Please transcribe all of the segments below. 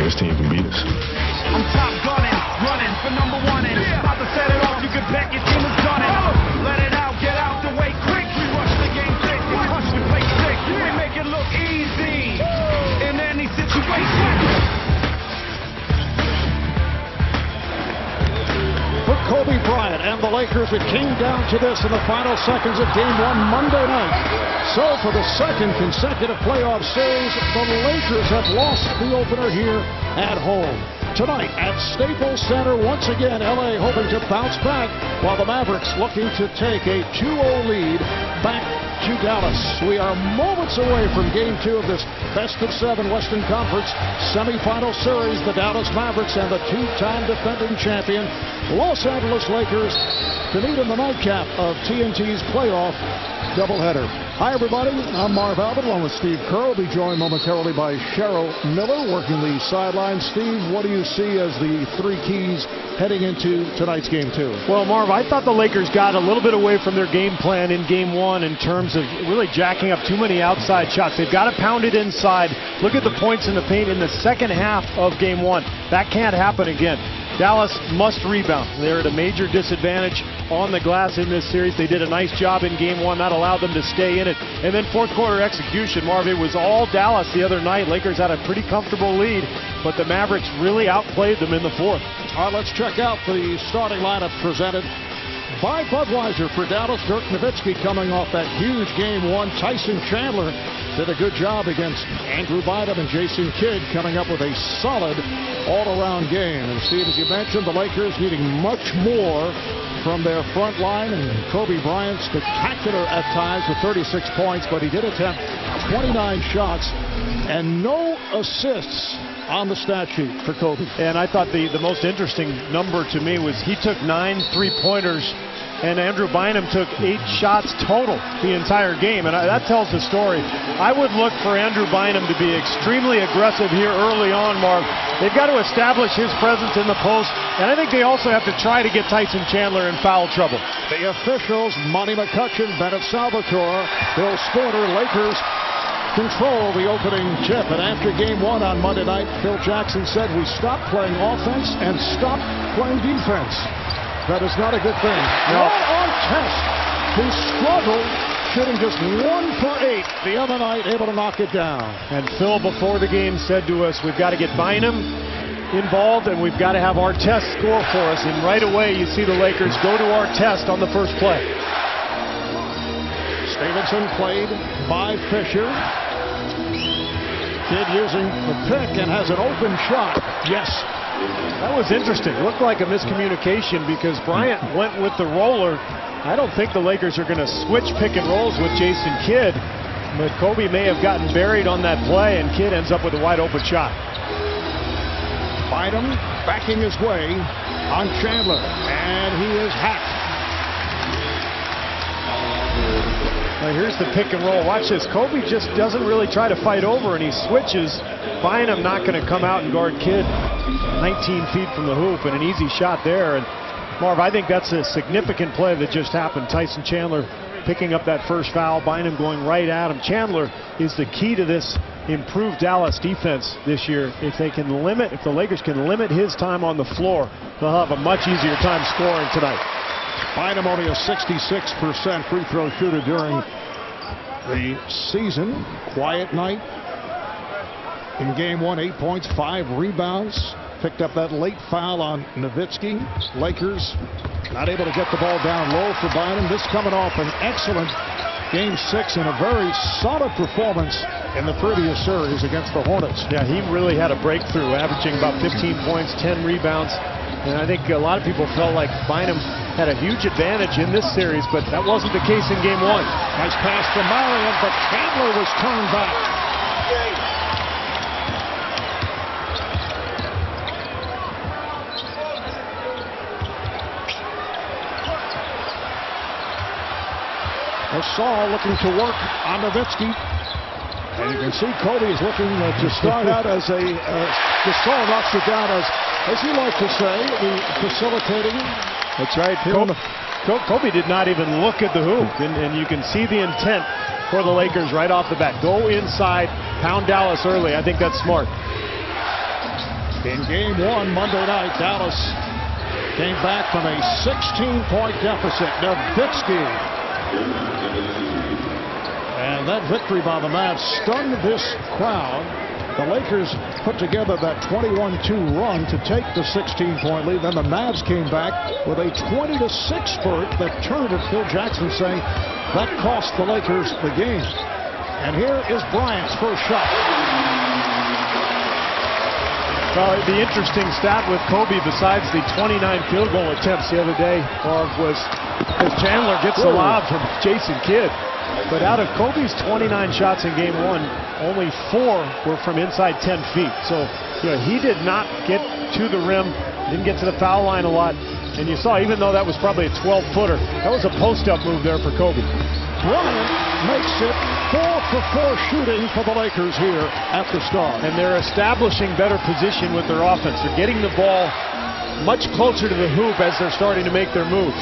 this team can beat us. I'm top gunning, running for number one, and about to set it off. You can bet your team has done it. Let it out, get out the way quick. We rush the game thick, we punch, we play sick. We make it look easy in any situation. For Kobe Bryant and the Lakers, it came down to this in the final seconds of Game 1 Monday night. So for the second consecutive playoff series, the Lakers have lost the opener here at home. Tonight at Staples Center, once again, LA hoping to bounce back, while the Mavericks looking to take a 2-0 lead back to Dallas. We are moments away from Game 2 of this best-of-7 Western Conference semifinal series. The Dallas Mavericks and the two-time defending champion Los Angeles Lakers to meet in the nightcap of TNT's playoff doubleheader. Hi, everybody. I'm Marv Albert, along with Steve Kerr. We'll be joined momentarily by Cheryl Miller, working the sidelines. Steve, what do you see as the three keys heading into tonight's Game 2? Well, Marv, I thought the Lakers got a little bit away from their game plan in Game 1 in terms of really jacking up too many outside shots. They've got to pound it inside. Look at the points in the paint in the second half of Game 1. That can't happen again. Dallas must rebound. They're at a major disadvantage on the glass in this series. They did a nice job in Game 1, not allowed them to stay in it. And then fourth quarter execution, Marv, it was all Dallas the other night. Lakers had a pretty comfortable lead, but the Mavericks really outplayed them in the fourth. All right, let's check out the starting lineup presented by Budweiser. For Dallas, Dirk Nowitzki coming off that huge Game 1. Tyson Chandler did a good job against Andrew Bynum, and Jason Kidd coming up with a solid all-around game. And Steve, as you mentioned, the Lakers needing much more from their front line, and Kobe Bryant spectacular at times with 36 points, but he did attempt 29 shots and no assists on the stat sheet for Kobe. And I thought the most interesting number to me was he took 9 3-pointers, and Andrew Bynum took 8 shots total the entire game, and that tells the story. I would look for Andrew Bynum to be extremely aggressive here early on, Mark. They've got to establish his presence in the post, and I think they also have to try to get Tyson Chandler in foul trouble. The officials, Monty McCutcheon, Bennett Salvatore, Bill Sporter, Lakers control the opening tip. And after Game 1 on Monday night, Phil Jackson said, we stopped playing offense and stopped playing defense. That is not a good thing. No. Artest, who struggled, shooting just 1 for 8 the other night, able to knock it down. And Phil, before the game, said to us, we've got to get Bynum involved, and we've got to have Artest score for us. And right away, you see the Lakers go to Artest on the first play. Stevenson played by Fisher. Kidd using the pick and has an open shot. Yes. That was interesting. Looked like a miscommunication because Bryant went with the roller. I don't think the Lakers are going to switch pick and rolls with Jason Kidd, but Kobe may have gotten buried on that play, and Kidd ends up with a wide open shot. Bynum backing his way on Chandler, and he is hacked. Now here's the pick and roll. Watch this. Kobe just doesn't really try to fight over, and he switches. Bynum not going to come out and guard Kidd 19 feet from the hoop, and an easy shot there. And Marv, I think that's a significant play that just happened. Tyson Chandler picking up that first foul. Bynum going right at him. Chandler is the key to this improved Dallas defense this year. If the Lakers can limit his time on the floor, they'll have a much easier time scoring tonight. Bynum only a 66% free throw shooter during the season. Quiet night in Game 1, 8 points, 5 rebounds. Picked up that late foul on Nowitzki. Lakers not able to get the ball down low for Bynum. This coming off an excellent Game 6 and a very solid performance in the previous series against the Hornets. Yeah, he really had a breakthrough, averaging about 15 points, 10 rebounds. And I think a lot of people felt like Bynum had a huge advantage in this series, but that wasn't the case in Game 1. Nice pass from Marion, but Chandler was turned back. Saul looking to work on Nowitzki. And you can see Kobe is looking to start out as a Saul knocks it down as you like to say, the facilitating. That's right. Kobe did not even look at the hoop, and you can see the intent for the Lakers right off the bat. Go inside, pound Dallas early. I think that's smart. In game one Monday night, Dallas came back from a 16-point deficit. Nowitzki. And that victory by the Mavs stunned this crowd. The Lakers put together that 21-2 run to take the 16-point lead. Then the Mavs came back with a 20-6 spurt that turned it. Phil Jackson saying that cost the Lakers the game. And here is Bryant's first shot. Well, the interesting stat with Kobe, besides the 29 field goal attempts the other day, was as Chandler gets the lob from Jason Kidd. But out of Kobe's 29 shots in game one, only 4 were from inside 10 feet. So, he did not get to the rim, didn't get to the foul line a lot. And you saw, even though that was probably a 12-footer, that was a post-up move there for Kobe. Bryant makes it 4 for 4 shooting for the Lakers here at the start. And they're establishing better position with their offense. They're getting the ball much closer to the hoop as they're starting to make their moves.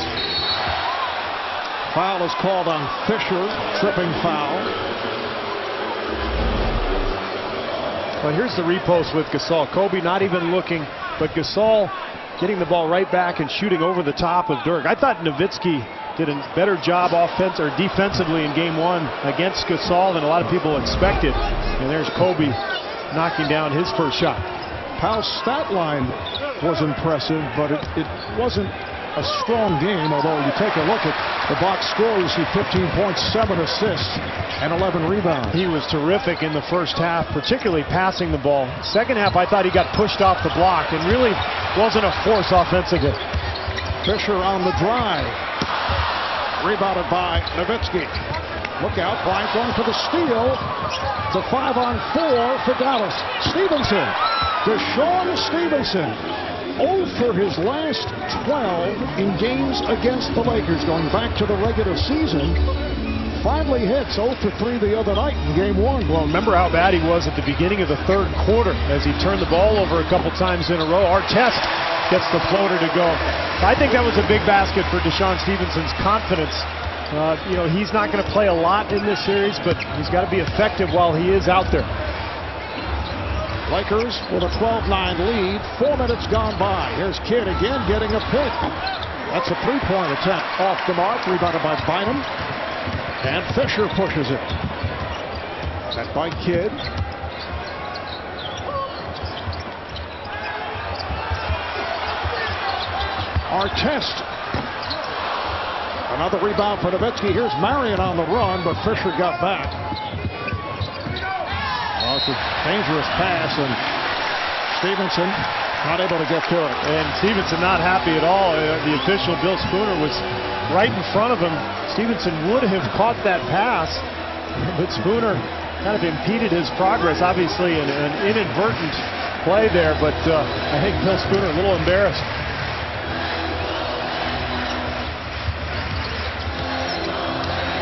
Foul is called on Fisher, tripping foul. But here's the repost with Gasol. Kobe not even looking, but Gasol getting the ball right back and shooting over the top of Dirk. I thought Nowitzki did a better job defensively in game one against Gasol than a lot of people expected. And there's Kobe knocking down his first shot. Powell's stat line was impressive, but it wasn't a strong game, although you take a look at the box score, you see 15 points, 7 assists, and 11 rebounds. He was terrific in the first half, particularly passing the ball. Second half, I thought he got pushed off the block and really wasn't a force offensively. Fisher on the drive. Rebounded by Nowitzki. Look out, Bryant going for the steal. The 5-on-4 for Dallas. Stevenson. Deshaun Stevenson. 0 for his last 12 in games against the Lakers going back to the regular season. Finally hits 0 for 3 the other night in game one. Well, remember how bad he was at the beginning of the third quarter as he turned the ball over a couple times in a row. Artest gets the floater to go. I think that was a big basket for Deshaun Stevenson's confidence. He's not going to play a lot in this series, but he's got to be effective while he is out there. Lakers with a 12-9 lead. 4 minutes gone by. Here's Kidd again getting a pick. That's a 3-point attempt off the mark. Rebounded by Bynum. And Fisher pushes it. Set by Kidd. Artest. Another rebound for Nowitzki. Here's Marion on the run, but Fisher got back. Well, it's a dangerous pass, and Stevenson not able to get to it. And Stevenson not happy at all. The official, Bill Spooner, was right in front of him. Stevenson would have caught that pass, but Spooner kind of impeded his progress. Obviously, an inadvertent play there, but I think Bill Spooner a little embarrassed.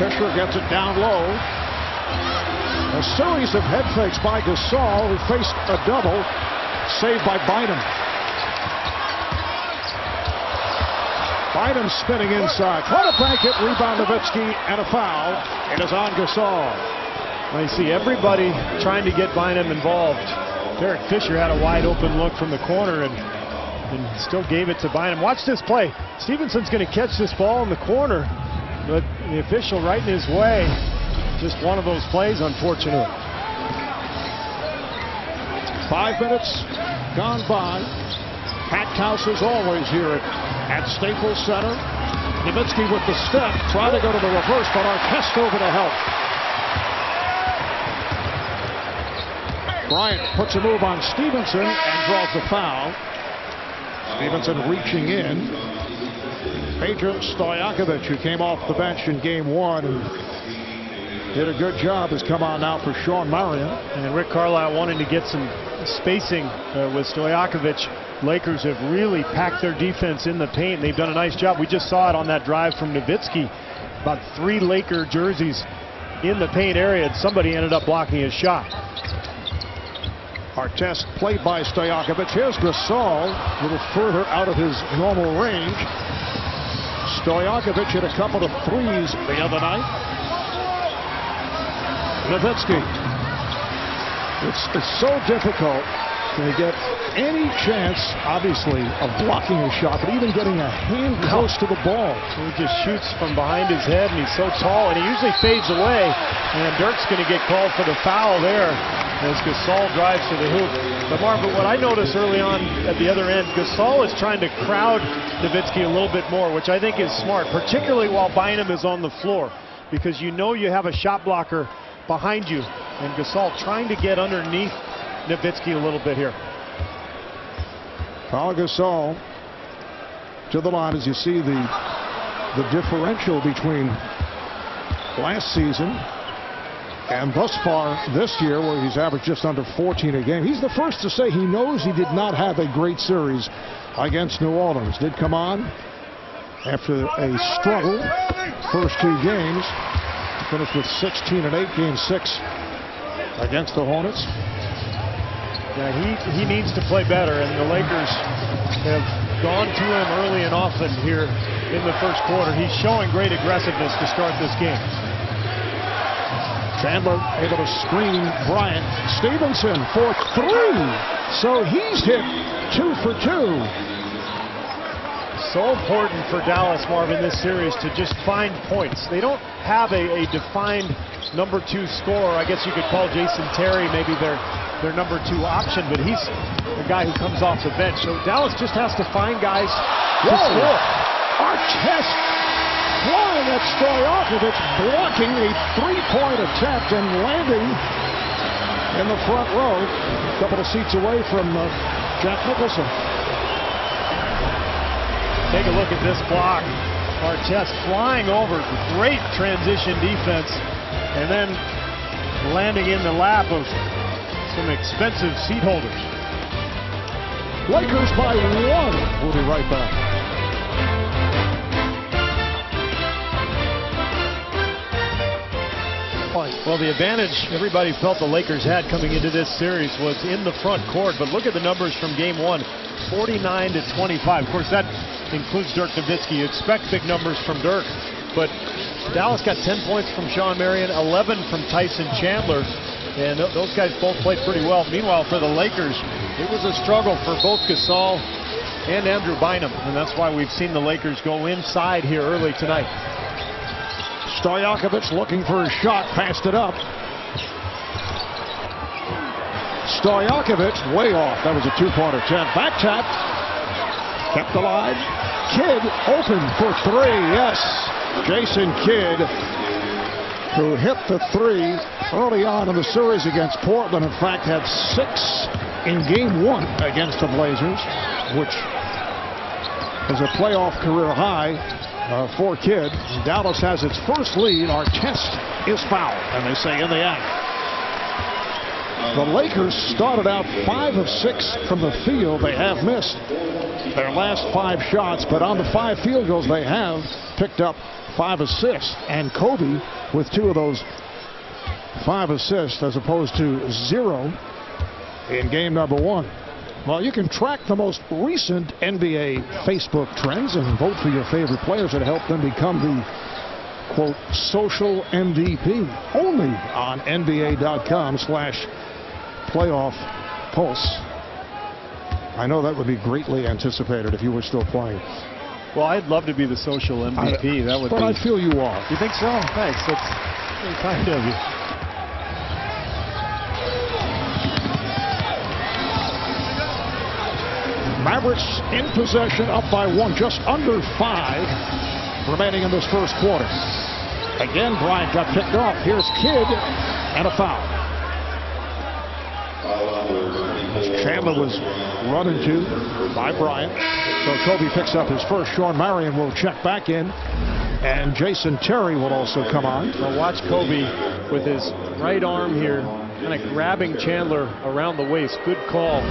Fisher gets it down low. A series of head fakes by Gasol, who faced a double, saved by Bynum. Bynum spinning inside. Trying to bank it, rebound Nowitzki, and a foul. It is on Gasol. Well, you see everybody trying to get Bynum involved. Derek Fisher had a wide open look from the corner and still gave it to Bynum. Watch this play. Stevenson's going to catch this ball in the corner, but the official right in his way. Just one of those plays, unfortunately. 5 minutes gone by. Packed house as always here at Staples Center. Nowitzki with the step, trying to go to the reverse, but Artest over to help. Bryant puts a move on Stevenson and draws the foul. Stevenson reaching in. Peja Stojakovic, who came off the bench in game one and did a good job, has come on now for Sean Marion. And Rick Carlisle wanting to get some spacing with Stojakovic. Lakers have really packed their defense in the paint. They've done a nice job. We just saw it on that drive from Nowitzki. About 3 Laker jerseys in the paint area, and somebody ended up blocking his shot. Artest played by Stojakovic. Here's Gasol, a little further out of his normal range. Stojakovic hit a couple of threes the other night. Nowitzki. It's so difficult going to get any chance, obviously, of blocking a shot, but even getting a hand close to the ball. He just shoots from behind his head, and he's so tall, and he usually fades away. And Dirk's going to get called for the foul there as Gasol drives to the hoop. But Marvin, what I noticed early on at the other end, Gasol is trying to crowd Nowitzki a little bit more, which I think is smart, particularly while Bynum is on the floor, because you know you have a shot blocker behind you. And Gasol trying to get underneath Nowitzki a little bit here. Paul Gasol to the line. As you see the differential between last season and thus far this year, where he's averaged just under 14 a game. He's the first to say he knows he did not have a great series against New Orleans. Did come on after a struggle first 2 games. Finished with 16 and 8, game 6 against the Hornets. Yeah, he needs to play better, and the Lakers have gone to him early and often here in the first quarter. He's showing great aggressiveness to start this game. Chandler able to screen Bryant. Stevenson for 3. So he's hit 2 for 2. So important for Dallas, Marvin, this series to just find points. They don't have a defined number 2 scorer. I guess you could call Jason Terry maybe their number 2 option, but he's the guy who comes off the bench. So Dallas just has to find guys to score. Artest flying at Stojakovic, blocking a 3-point attempt and landing in the front row, a couple of seats away from Jack Nicholson. Take a look at this block. Artest flying over, great transition defense, and then landing in the lap of some expensive seat holders. Lakers by 1. We'll be right back. Well, the advantage everybody felt the Lakers had coming into this series was in the front court, but look at the numbers from game 1, 49 to 25. Of course, that includes Dirk Nowitzki. You expect big numbers from Dirk, but Dallas got 10 points from Sean Marion, 11 from Tyson Chandler, and those guys both played pretty well. Meanwhile, for the Lakers, it was a struggle for both Gasol and Andrew Bynum, and that's why we've seen the Lakers go inside here early tonight. Stojakovic looking for a shot, passed it up. Stojakovic way off. That was a 2-point attempt. Back tap. Kept alive. Kidd open for 3. Yes. Jason Kidd, who hit the 3 early on in the series against Portland. In fact, had 6 in game 1 against the Blazers, which is a playoff career high for Kidd. Dallas has its first lead. Artest is fouled, and they say in the act. The Lakers started out 5 of 6 from the field. They have missed their last 5 shots, but on the 5 field goals they have picked up 5 assists, and Kobe with 2 of those 5 assists as opposed to 0 in game number 1. Well, you can track the most recent NBA Facebook trends and vote for your favorite players that help them become the, quote, social MVP. Only on NBA.com/playoff pulse. I know that would be greatly anticipated if you were still playing. Well, I'd love to be the social MVP. That would but be. I feel you are. You think so? Thanks. That's very kind of you. Mavericks in possession, up by 1, just under 5 remaining in this first quarter. Again, Bryant got picked off. Here's Kidd and a foul. Chandler was run into by Bryant, so Kobe picks up his first. Sean Marion will check back in, and Jason Terry will also come on. Now watch Kobe with his right arm here, kind of grabbing Chandler around the waist. Good call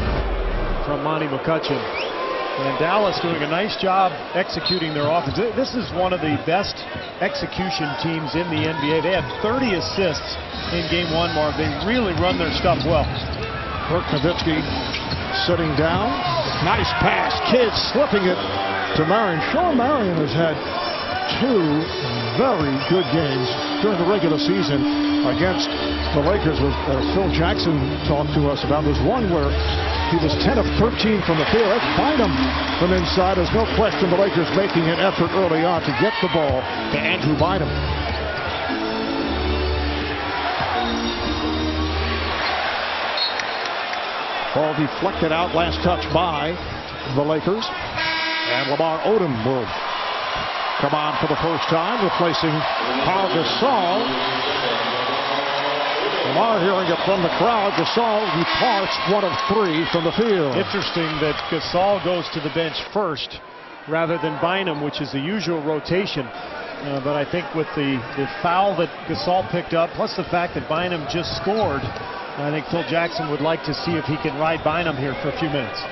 from Monty McCutcheon. And Dallas doing a nice job executing their offense. This is one of the best execution teams in the NBA. They had 30 assists in game 1, Marv. They really run their stuff well. Dirk Nowitzki sitting down. Nice pass. Kidd slipping it to Marion. Sean Marion has had 2 very good games during the regular season against the Lakers. Phil Jackson talked to us about this one where He was 10 of 13 from the field. That's Bynum from inside. There's no question the Lakers making an effort early on to get the ball to Andrew Bynum. Ball deflected out, last touch by the Lakers. And Lamar Odom will come on for the first time, replacing Pau Gasol. Lamar hearing it from the crowd. Gasol departs 1 of 3 from the field. Interesting that Gasol goes to the bench first rather than Bynum, which is the usual rotation. But I think with the foul that Gasol picked up, plus the fact that Bynum just scored, I think Phil Jackson would like to see if he can ride Bynum here for a few minutes.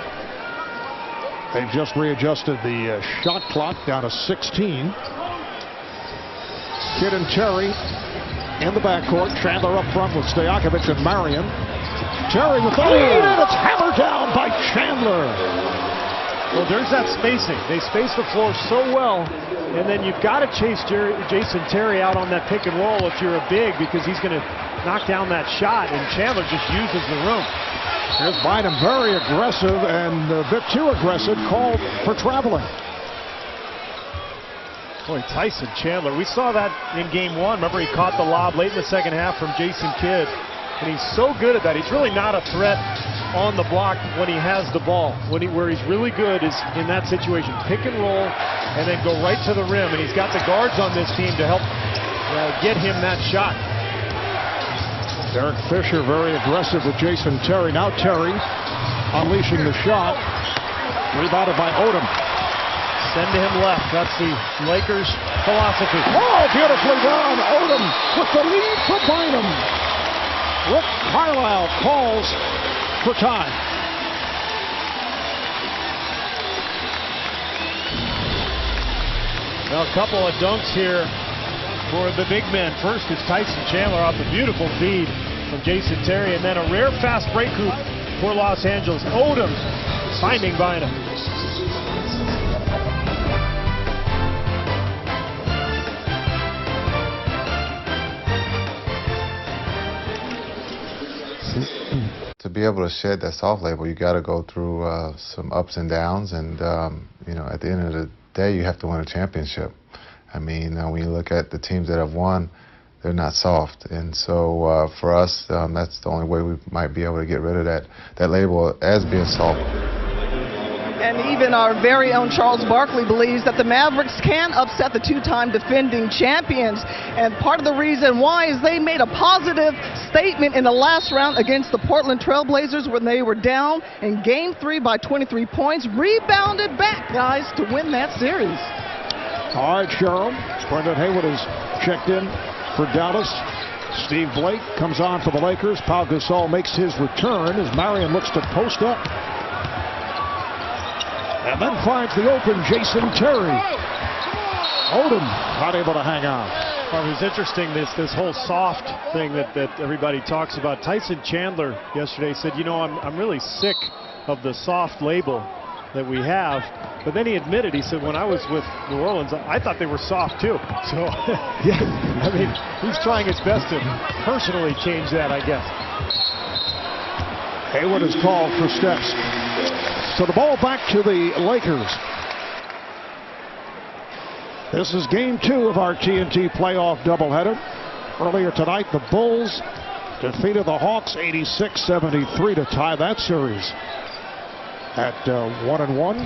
They've just readjusted the shot clock down to 16. Kidd and Terry in the backcourt. Chandler up front with Stojakovic and Marion. Terry with the lead, and it's hammered down by Chandler. Well, there's that spacing. They space the floor so well, and then you've got to chase Jason Terry out on that pick and roll if you're a big, because he's going to knock down that shot, and Chandler just uses the room. Here's Bynum, very aggressive and a bit too aggressive, called for traveling. Boy, Tyson Chandler, we saw that in game 1. Remember, he caught the lob late in the second half from Jason Kidd, and he's so good at that. He's really not a threat on the block when he has the ball. Where he's really good is in that situation. Pick and roll, and then go right to the rim, and he's got the guards on this team to help get him that shot. Derek Fisher very aggressive with Jason Terry. Now Terry unleashing the shot. Rebounded by Odom. Send to him left. That's the Lakers' philosophy. Oh, beautifully done. Odom with the lead for Bynum. Rick Carlisle calls for time. Well, a couple of dunks here for the big men. First is Tyson Chandler off a beautiful feed from Jason Terry, and then a rare fast break hoop for Los Angeles. Odom finding Bynum. To be able to shed that soft label, you got to go through some ups and downs, and you know, at the end of the day, you have to win a championship. I mean, when you look at the teams that have won, they're not soft, and so for us, that's the only way we might be able to get rid of that label as being soft. And even our very own Charles Barkley believes that the Mavericks can upset the two-time defending champions. And part of the reason why is they made a positive statement in the last round against the Portland Trail Blazers when they were down in Game 3 by 23 points. Rebounded back, guys, to win that series. All right, Cheryl. Brendan Haywood is checked in for Dallas. Steve Blake comes on for the Lakers. Pau Gasol makes his return as Marion looks to post up. And then finds the open Jason Terry. Odom not able to hang on. Well, it was interesting, this whole soft thing that everybody talks about. Tyson Chandler yesterday said, you know, I'm really sick of the soft label that we have. But then he admitted, he said, when I was with New Orleans, I thought they were soft too. So, yeah, I mean, he's trying his best to personally change that, I guess. Haywood is called for steps. So the ball back to the Lakers. This is game 2 of our TNT playoff doubleheader. Earlier tonight, the Bulls defeated the Hawks 86-73 to tie that series at 1-1.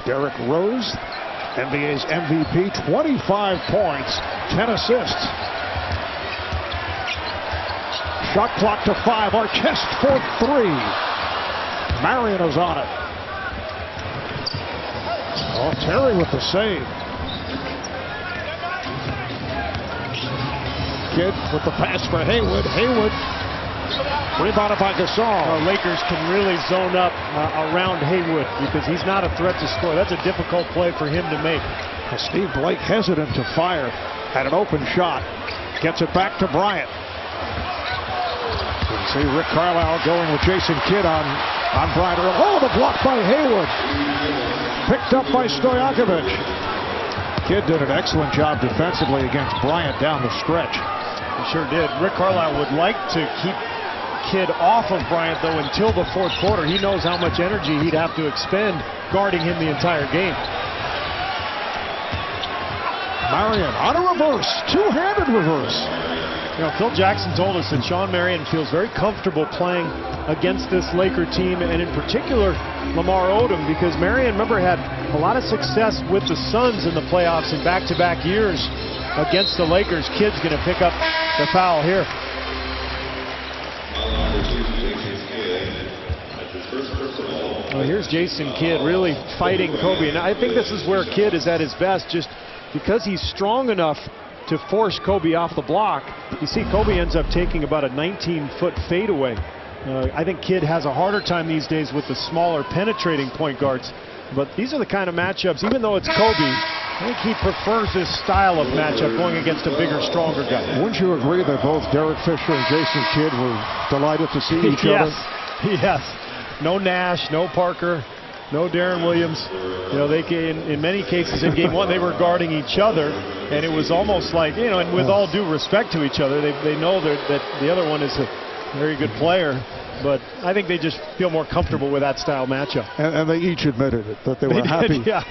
Derrick Rose, NBA's MVP, 25 points, 10 assists. Shot clock to 5. Artest for 3. Marion is on it. Oh, Terry with the save. Kidd with the pass for Haywood. Haywood rebounded by Gasol. Lakers can really zone up around Haywood because he's not a threat to score. That's a difficult play for him to make. Steve Blake hesitant to fire. Had an open shot. Gets it back to Bryant. You can see Rick Carlisle going with Jason Kidd on Bryant. Oh, the block by Haywood. Picked up by Stojakovic. Kidd did an excellent job defensively against Bryant down the stretch. He sure did. Rick Carlisle would like to keep Kidd off of Bryant, though, until the fourth quarter. He knows how much energy he'd have to expend guarding him the entire game. Marion on a reverse, two-handed reverse. You know, Phil Jackson told us that Sean Marion feels very comfortable playing against this Laker team, and in particular Lamar Odom, because Marion, remember, had a lot of success with the Suns in the playoffs in back-to-back years against the Lakers. Kidd's going to pick up the foul here. Well, here's Jason Kidd really fighting Kobe, and I think this is where Kidd is at his best, just because he's strong enough to force Kobe off the block. You see Kobe ends up taking about a 19-foot fadeaway. I think Kidd has a harder time these days with the smaller penetrating point guards, but these are the kind of matchups, even though it's Kobe, I think he prefers this style of matchup going against a bigger, stronger guy. Wouldn't you agree that both Derek Fisher and Jason Kidd were delighted to see each other? Yes. No Nash, no Parker, no Darren Williams. You know, they in many cases in game one they were guarding each other, and it was almost like, you know, and with all due respect to each other, they know that the other one is a very good player, but I think they just feel more comfortable with that style matchup. And they each admitted it, that they were happy. Yeah.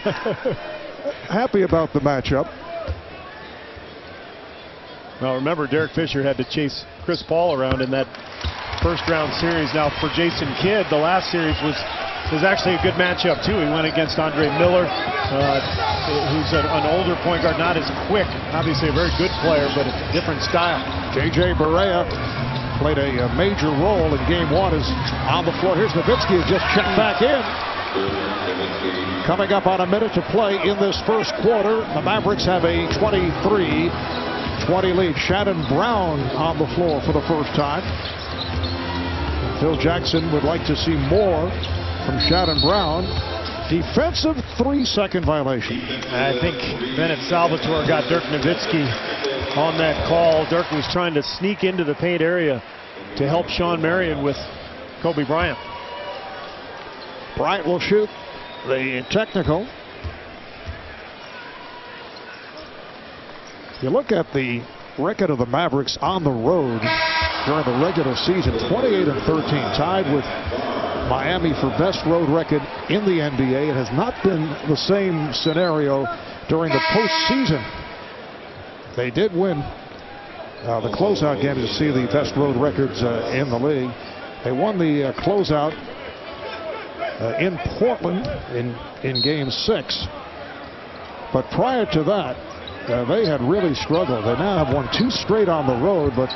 Happy about the matchup. Well, remember, Derek Fisher had to chase Chris Paul around in that first-round series. Now, for Jason Kidd, the last series was actually a good matchup, too. He went against Andre Miller, who's an older point guard, not as quick. Obviously a very good player, but a different style. J.J. Barea played a major role in game one. Is on the floor. Here's Nowitzki, who just checked back in. Coming up on a minute to play in this first quarter, the Mavericks have a 23-20 lead. Shannon Brown on the floor for the first time. Phil Jackson would like to see more from Shannon Brown. Defensive 3-second violation. I think Bennett Salvatore got Dirk Nowitzki on that call. Dirk was trying to sneak into the paint area to help Sean Marion with Kobe Bryant. Bryant will shoot the technical. You look at the record of the Mavericks on the road during the regular season, 28-13, tied with Miami for best road record in the NBA. It has not been the same scenario during the postseason. They did win the closeout game to see the best road records in the league. They won the closeout in Portland in game 6. But prior to that, they had really struggled. They now have won 2 straight on the road, but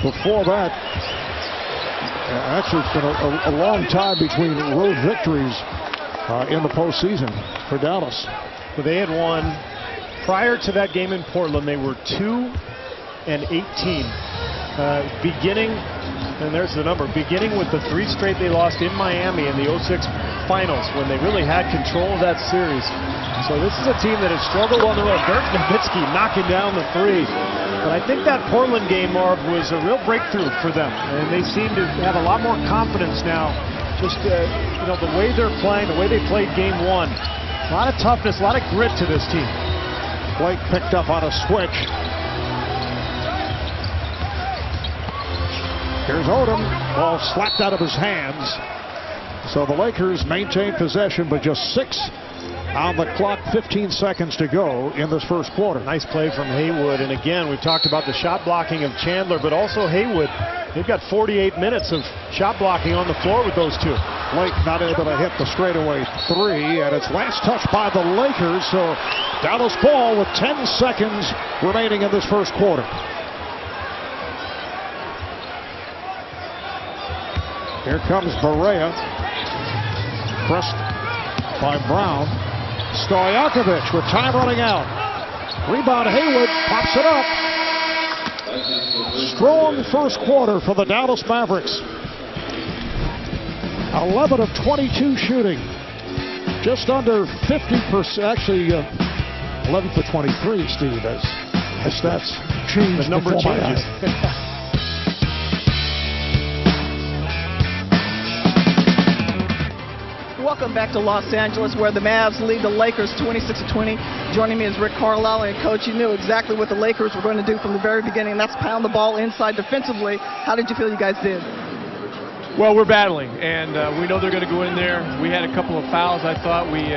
before that, actually it's been a long time between road victories in the postseason for Dallas. Well, they had won, prior to that game in Portland, they were 2-18. Beginning, and there's the number, beginning with the 3 straight they lost in Miami in the 06 finals when they really had control of that series. So this is a team that has struggled on the road. Dirk Nowitzki knocking down the 3. But I think that Portland game, Marv, was a real breakthrough for them. And they seem to have a lot more confidence now. Just, you know, the way they're playing, the way they played game 1. A lot of toughness, a lot of grit to this team. Blake picked up on a switch. Here's Odom. Ball slapped out of his hands. So the Lakers maintain possession, but just 6 on the clock, 15 seconds to go in this first quarter. Nice play from Haywood. And again, we've talked about the shot blocking of Chandler, but also Haywood. They've got 48 minutes of shot blocking on the floor with those two. Blake not able to hit the straightaway 3, and it's last touch by the Lakers. So Dallas ball with 10 seconds remaining in this first quarter. Here comes Barea. Pressed by Brown. Stojakovic with time running out. Rebound, Haywood pops it up. Strong first quarter for the Dallas Mavericks. 11 of 22 shooting. Just under 50%. Actually, 11 for 23, Steve. As stats change. The number changes. Welcome going back to Los Angeles, where the Mavs lead the Lakers 26-20. Joining me is Rick Carlisle, and Coach, you knew exactly what the Lakers were going to do from the very beginning, and that's pound the ball inside defensively. How did you feel you guys did? Well, we're battling, and we know they're going to go in there. We had a couple of fouls I thought we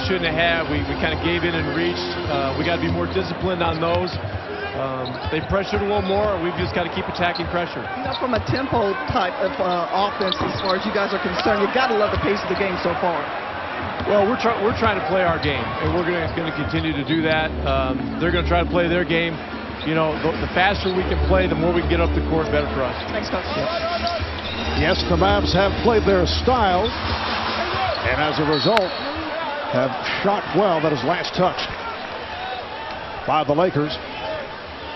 shouldn't have had. We kind of gave in and reached. We got to be more disciplined on those. They pressured a little more. We've just got to keep attacking pressure. You know, from a tempo type of offense, as far as you guys are concerned, you've got to love the pace of the game so far. Well, we're trying to play our game, and we're going to continue to do that. They're going to try to play their game. You know, the faster we can play, the more we can get up the court, better for us. Thanks, Coach. Yes, the Mavs have played their style, and as a result, have shot well. That is last touched by the Lakers.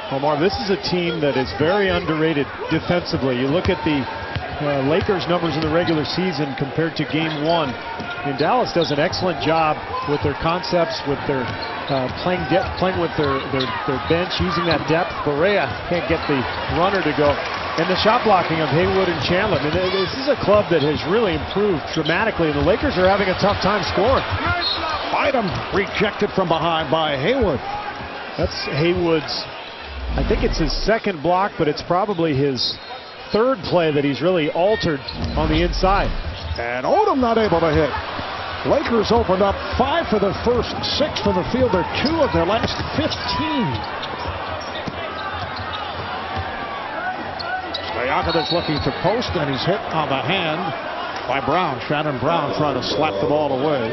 Omar, this is a team that is very underrated defensively. You look at the Lakers numbers in the regular season compared to Game 1. And Dallas does an excellent job with their concepts, with their playing with their bench, using that depth. Barea can't get the runner to go. And the shot blocking of Haywood and Chandler. I mean, this is a club that has really improved dramatically, and the Lakers are having a tough time scoring. Bynum rejected from behind by Haywood. That's Haywood's, I think it's his second block, but it's probably his third play that he's really altered on the inside. And Odom not able to hit. Lakers opened up 5 for their first 6 from the field. They're 2 of their last 15. Stojakovic looking to post, and he's hit on the hand by Brown. Shannon Brown trying to slap the ball away.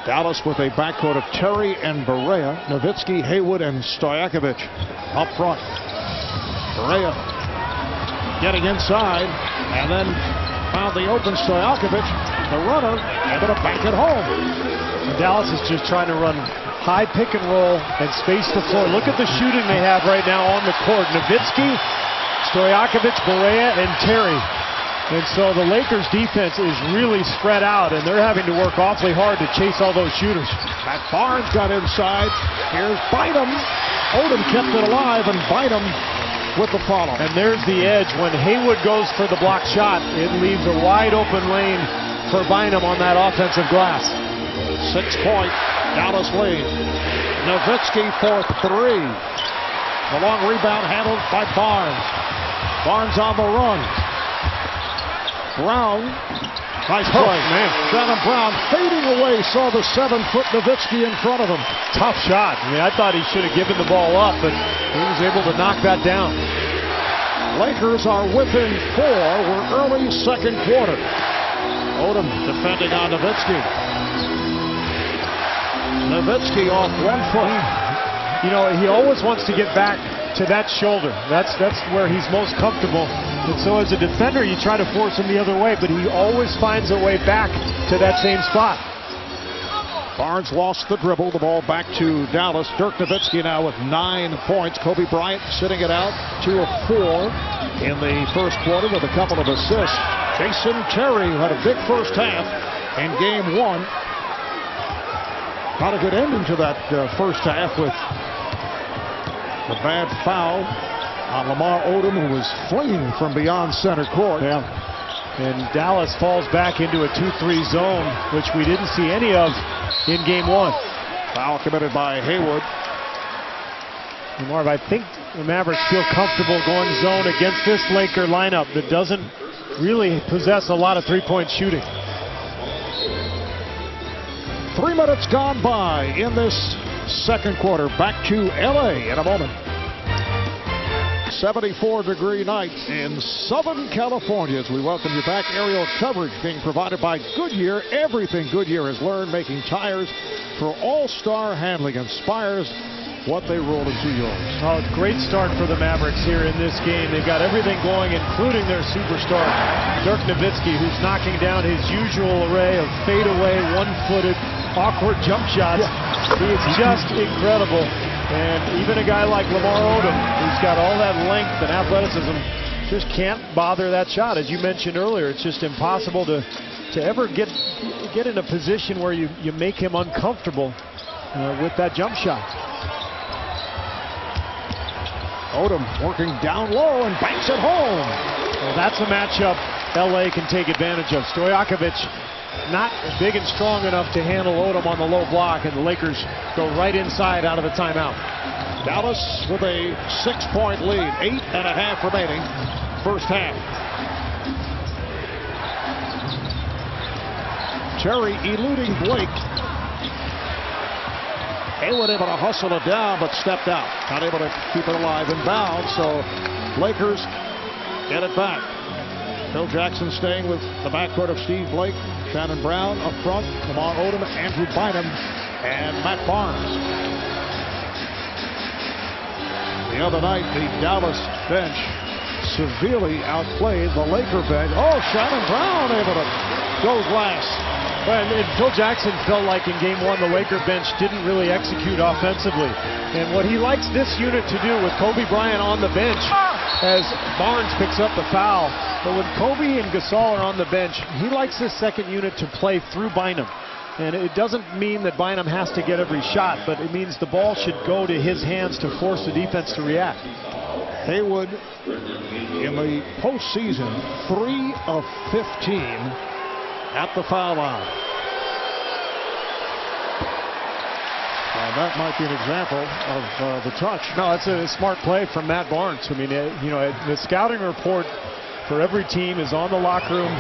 Dallas with a backcourt of Terry and Barea, Nowitzki, Haywood, and Stojakovic up front. Barea getting inside, and then found the open Stojakovic, the runner, able to bank it home. And Dallas is just trying to run high pick and roll and space the floor. Look at the shooting they have right now on the court. Nowitzki, Stojakovic, Barea, and Terry. And so the Lakers defense is really spread out, and they're having to work awfully hard to chase all those shooters. Matt Barnes got inside. Here's Bynum. Odom kept it alive, and Bynum with the follow. And there's the edge. When Haywood goes for the block shot, it leaves a wide open lane for Bynum on that offensive glass. 6-point Dallas lead. Nowitzki for 3. The long rebound handled by Barnes. Barnes on the run. Brown, nice play, man. Shannon Brown fading away, saw the 7-foot Nowitzki in front of him. Tough shot. I mean, I thought he should have given the ball up, but he was able to knock that down. Lakers are within 4. We're early second quarter. Odom defending on Nowitzki. Nowitzki off 1 foot. You know, he always wants to get back to that shoulder. That's where he's most comfortable. And so as a defender, you try to force him the other way, but he always finds a way back to that same spot. Barnes lost the dribble. The ball back to Dallas. Dirk Nowitzki now with 9 points. Kobe Bryant sitting it out, 2 of 4 in the first quarter with a couple of assists. Jason Terry had a big first half in Game 1. Not a good ending to that first half with the bad foul on Lamar Odom, who was fleeing from beyond center court. Yeah. And Dallas falls back into a 2-3 zone, which we didn't see any of in Game 1. Foul committed by Haywood. And Marv, I think the Mavericks feel comfortable going zone against this Laker lineup that doesn't really possess a lot of three-point shooting. 3 minutes gone by in this second quarter. Back to LA in a moment. 74-degree night in Southern California as we welcome you back. Aerial coverage being provided by Goodyear. Everything Goodyear has learned making tires for all-star handling inspires what they roll into yours. Oh, great start for the Mavericks here in this game. They've got everything going, including their superstar, Dirk Nowitzki, who's knocking down his usual array of fadeaway, one-footed, awkward jump shots. Yeah. He is just incredible. And even a guy like Lamar Odom, who's got all that length and athleticism, just can't bother that shot. As you mentioned earlier, it's just impossible to ever get in a position where you make him uncomfortable with that jump shot. Odom working down low and banks it home. Well, that's a matchup LA can take advantage of. Stojakovic not big and strong enough to handle Odom on the low block, and the Lakers go right inside out of the timeout. Dallas with a 6-point lead, 8.5 remaining, first half. Terry eluding Blake. Haywood able to hustle it down, but stepped out. Not able to keep it alive and bound, so Lakers get it back. Phil Jackson staying with the backcourt of Steve Blake, Shannon Brown up front, Lamar Odom, Andrew Bynum, and Matt Barnes. The other night, the Dallas bench severely outplayed the Laker bench. Oh, Shannon Brown able to go glass. And Phil Jackson felt like in game one, the Laker bench didn't really execute offensively. And what he likes this unit to do with Kobe Bryant on the bench, as Barnes picks up the foul, but when Kobe and Gasol are on the bench, he likes this second unit to play through Bynum. And it doesn't mean that Bynum has to get every shot, but it means the ball should go to his hands to force the defense to react. Haywood in the postseason, 3 of 15 at the foul line. And that might be an example of the touch. No, it's a smart play from Matt Barnes. I mean, you know, the scouting report for every team is on the locker room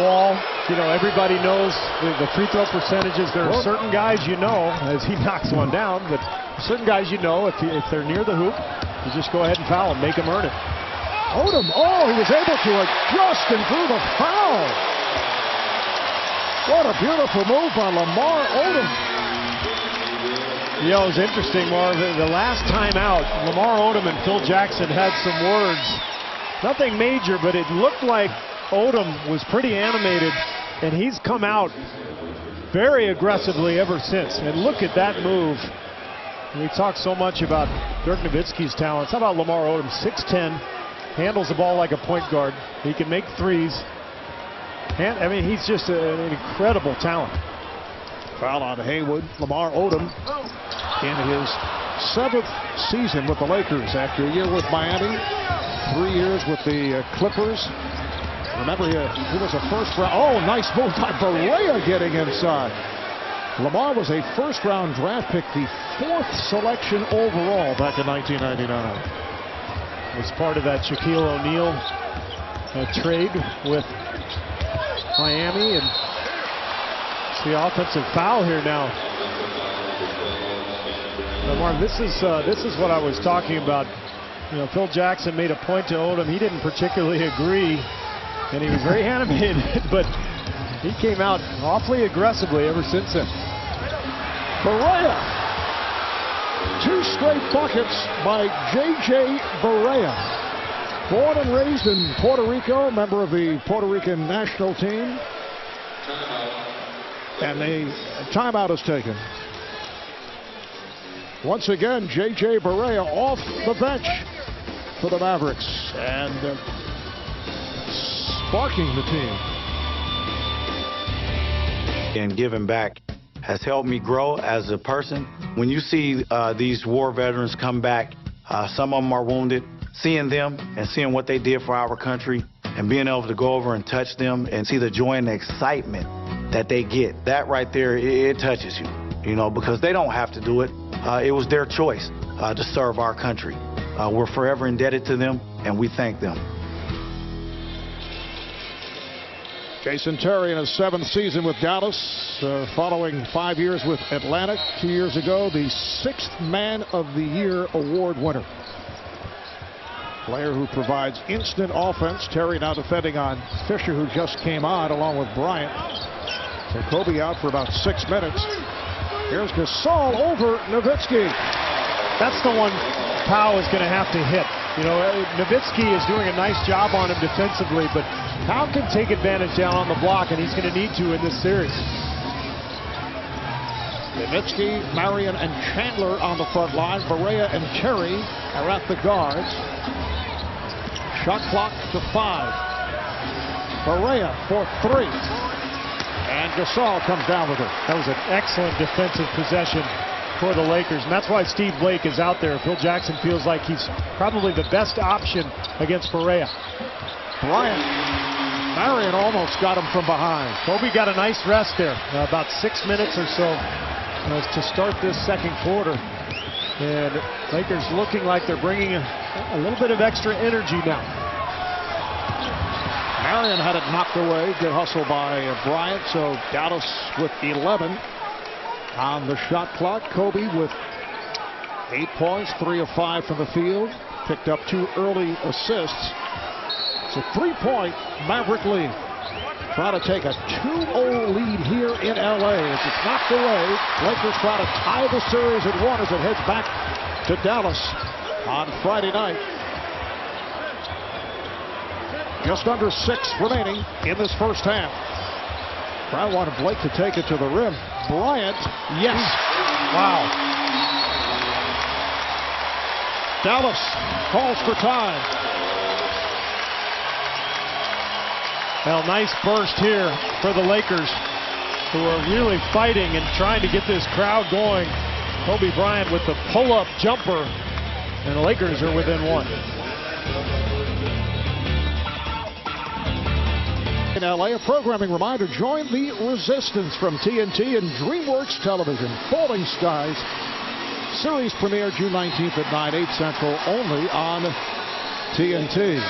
wall. You know, everybody knows the free throw percentages. There are certain guys you know, as he knocks one down, but certain guys you know, if they're near the hoop, you just go ahead and foul them, make them earn it. Odom, oh, he was able to adjust and drew the foul. What a beautiful move by Lamar Odom. You know, it was interesting, Marv. The last time out, Lamar Odom and Phil Jackson had some words. Nothing major, but it looked like Odom was pretty animated, and he's come out very aggressively ever since. And look at that move. We talk so much about Dirk Nowitzki's talents. How about Lamar Odom? 6'10", handles the ball like a point guard. He can make threes. And, I mean, he's just an incredible talent. Foul on Haywood. Lamar Odom in his 7th season with the Lakers after a year with Miami, 3 years with the Clippers. Remember, he was a first-round. Oh, nice move by Barea getting inside. Lamar was a first-round draft pick, the 4th selection overall back in 1999. Was part of that Shaquille O'Neal trade with Miami, and it's the offensive foul here now. Lamar, this is what I was talking about. You know, Phil Jackson made a point to Odom. He didn't particularly agree, and he was very animated, but he came out awfully aggressively ever since then. Barea. 2 straight buckets by J.J. Barea. Born and raised in Puerto Rico, member of the Puerto Rican national team. And the timeout is taken. Once again, J.J. Barea off the bench for the Mavericks and sparking the team. And giving back has helped me grow as a person. When you see these war veterans come back, some of them are wounded, seeing them and seeing what they did for our country and being able to go over and touch them and see the joy and the excitement that they get, that right there, it touches you, you know, because they don't have to do it. It was their choice to serve our country. We're forever indebted to them, and we thank them. Jason Terry in his 7th season with Dallas, following 5 years with Atlanta. 2 years ago, the 6th Man of the Year award winner. Player who provides instant offense. Terry now defending on Fisher, who just came on, along with Bryant. So Kobe out for about 6 minutes. Here's Gasol over Nowitzki. That's the one Powell is going to have to hit. You know, Nowitzki is doing a nice job on him defensively, but Powell can take advantage down on the block, and he's going to need to in this series. Nowitzki, Marion, and Chandler on the front line. Barea and Terry are at the guards. Shot clock to 5. Barea for 3. And Gasol comes down with it. That was an excellent defensive possession for the Lakers, and that's why Steve Blake is out there. Phil Jackson feels like he's probably the best option against Perea. Bryant. Marion almost got him from behind. Kobe got a nice rest there, about 6 minutes or so to start this second quarter. And Lakers looking like they're bringing a little bit of extra energy now. Marion had it knocked away. Good hustle by Bryant. So Dallas with 11 on the shot clock. Kobe with 8 points, 3 of 5 from the field. Picked up 2 early assists. It's a 3-point Maverick lead. Trying to take a 2-0 lead here in LA. As it's knocked away, Lakers try to tie the series at 1 as it heads back to Dallas on Friday night. Just under 6 remaining in this first half. Brown wanted Blake to take it to the rim. Bryant, yes. Wow. Dallas calls for time. Well, nice burst here for the Lakers, who are really fighting and trying to get this crowd going. Kobe Bryant with the pull-up jumper, and the Lakers are within 1. In LA, a programming reminder, join the resistance from TNT and DreamWorks Television. Falling Skies series premiere June 19th at 9/8 Central, only on TNT.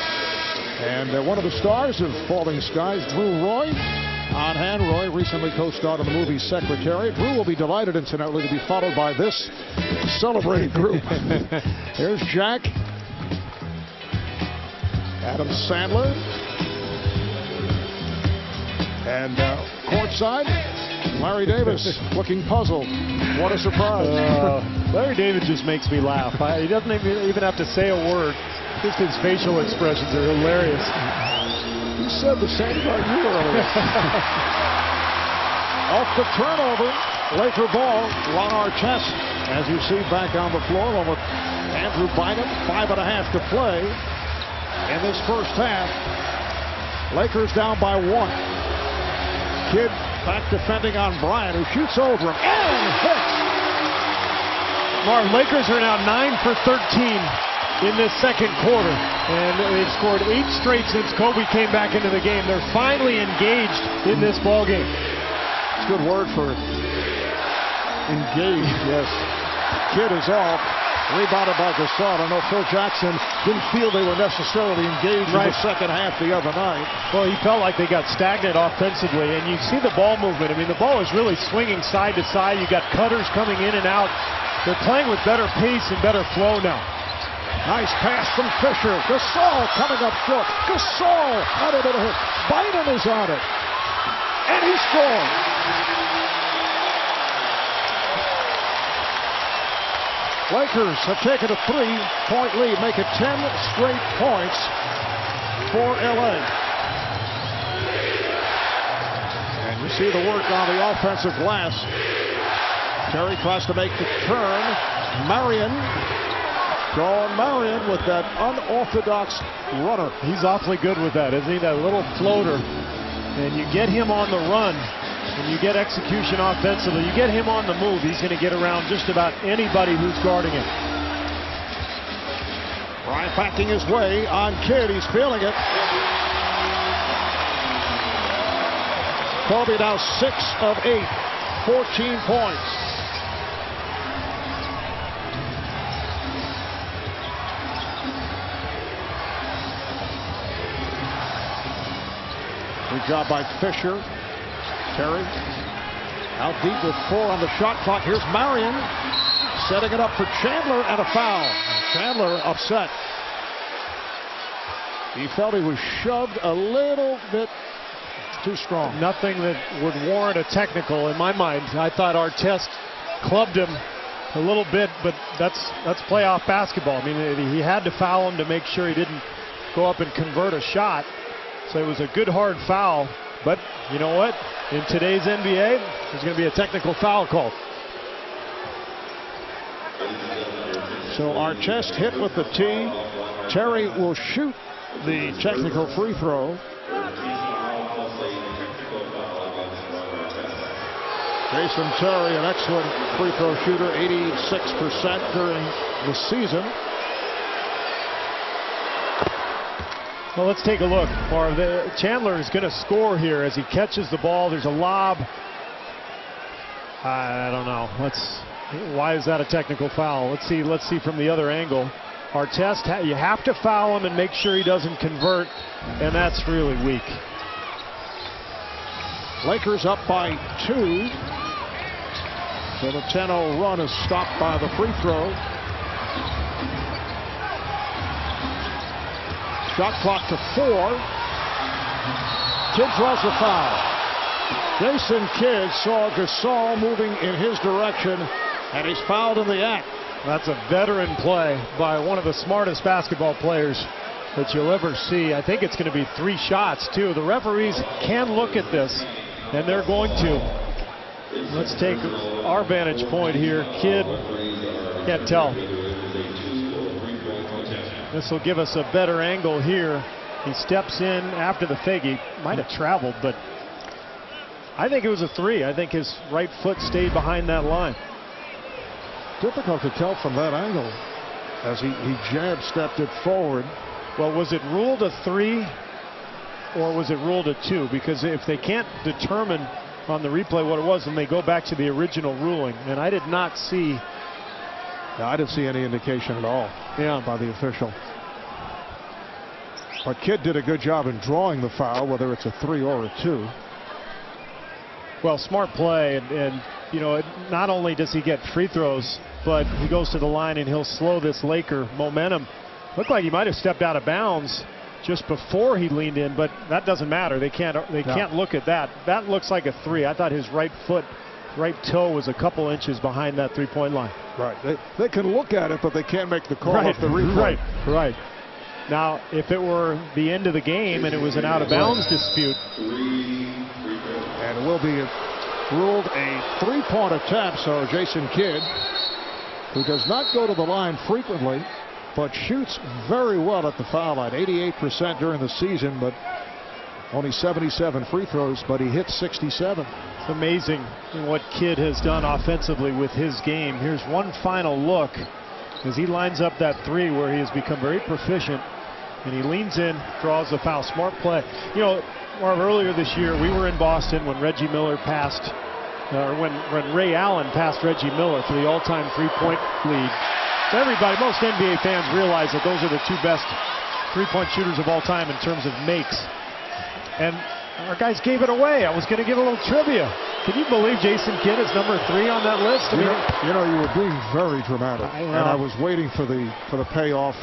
And one of the stars of Falling Skies, Drew Roy, on hand. Roy recently co-starred in the movie Secretary. Drew will be delighted, incidentally, to be followed by this celebrating group. Here's Jack, Adam Sandler, and courtside, Larry Davis looking puzzled. What a surprise. Larry Davis just makes me laugh. He doesn't even have to say a word. Just his facial expressions are hilarious. He said the same about you earlier. Off the turnover, Laker ball, Ron Artest, as you see, back on the floor, along with Andrew Bynum, 5.5 to play in this first half. Lakers down by 1. Kidd back defending on Bryant, who shoots over him and hits. Mark, Lakers are now 9 for 13 in this second quarter, and they've scored 8 straight since Kobe came back into the game. They're finally engaged in this ball game. It's a good word for engaged, yes. Kidd is off. Rebounded by Gasol. I know Phil Jackson didn't feel they were necessarily engaged in the second half the other night. Well, he felt like they got stagnant offensively, and you see the ball movement. I mean, the ball is really swinging side to side. You got cutters coming in and out. They're playing with better pace and better flow now. Nice pass from Fisher. Gasol coming up short. Gasol had a bit of hit. Bynum is on it. And he scores. Lakers have taken a 3-point lead, make it 10 straight points for LA. And you see the work on the offensive glass. Terry tries to make the turn. Marion with that unorthodox runner. He's awfully good with that, isn't he? That little floater. And you get him on the run, and you get execution offensively. You get him on the move, he's going to get around just about anybody who's guarding him. Bryant backing his way on Kidd. He's feeling it. Kobe now 6 of 8, 14 points. Good job by Fisher. Terry out deep with 4 on the shot clock. Here's Marion setting it up for Chandler, and a foul. Chandler upset. He felt he was shoved a little bit too strong. Nothing that would warrant a technical in my mind. I thought Artest clubbed him a little bit, but that's playoff basketball. I mean, he had to foul him to make sure he didn't go up and convert a shot. So it was a good hard foul, but you know what? In today's NBA, there's going to be a technical foul called. So Artest hit with the tee. Terry will shoot the technical free throw. Jason Terry, an excellent free throw shooter, 86% during the season. Well, let's take a look. Chandler is going to score here as he catches the ball. There's a lob. I don't know. Why is that a technical foul? Let's see from the other angle. Artest, you have to foul him and make sure he doesn't convert, and that's really weak. Lakers up by 2. So the 10-0 run is stopped by the free throw. Shot clock to 4. Kidd draws the foul. Jason Kidd saw Gasol moving in his direction, and he's fouled in the act. That's a veteran play by one of the smartest basketball players that you'll ever see. I think it's going to be 3 shots, too. The referees can look at this, and they're going to. Let's take our vantage point here. Kidd, can't tell. This will give us a better angle here. He steps in after the fake. He might have traveled, but I think it was a 3. I think his right foot stayed behind that line. Difficult to tell from that angle as he jab stepped it forward. Well, was it ruled a 3 or was it ruled a 2? Because if they can't determine on the replay what it was, then they go back to the original ruling. And I did not see. No, I didn't see any indication at all by the official. But Kidd did a good job in drawing the foul, whether it's a 3 or a 2. Well, smart play, and you know, not only does he get free throws, but he goes to the line and he'll slow this Laker momentum. Looked like he might have stepped out of bounds just before he leaned in, but that doesn't matter. They can't look at that. That looks like a 3. I thought his right toe was a couple inches behind that three-point line. Right. They can look at it, but they can't make the call off the replay. Right. Now, if it were the end of the game and it was an out-of-bounds dispute, and it will be ruled a 3-point attempt. So Jason Kidd, who does not go to the line frequently, but shoots very well at the foul line, 88% during the season, but only 77 free throws, but he hit 67. It's amazing what Kidd has done offensively with his game. Here's one final look as he lines up that 3 where he has become very proficient, and he leans in, draws the foul. Smart play. You know, Marv, earlier this year we were in Boston when Reggie Miller passed, when Ray Allen passed Reggie Miller for the all-time three-point lead. So everybody, most NBA fans realize that those are the 2 best three-point shooters of all time in terms of makes. And our guys gave it away. I was going to give a little trivia. Can you believe Jason Kidd is number 3 on that list? I mean, you were being very dramatic, and I was waiting for the payoff.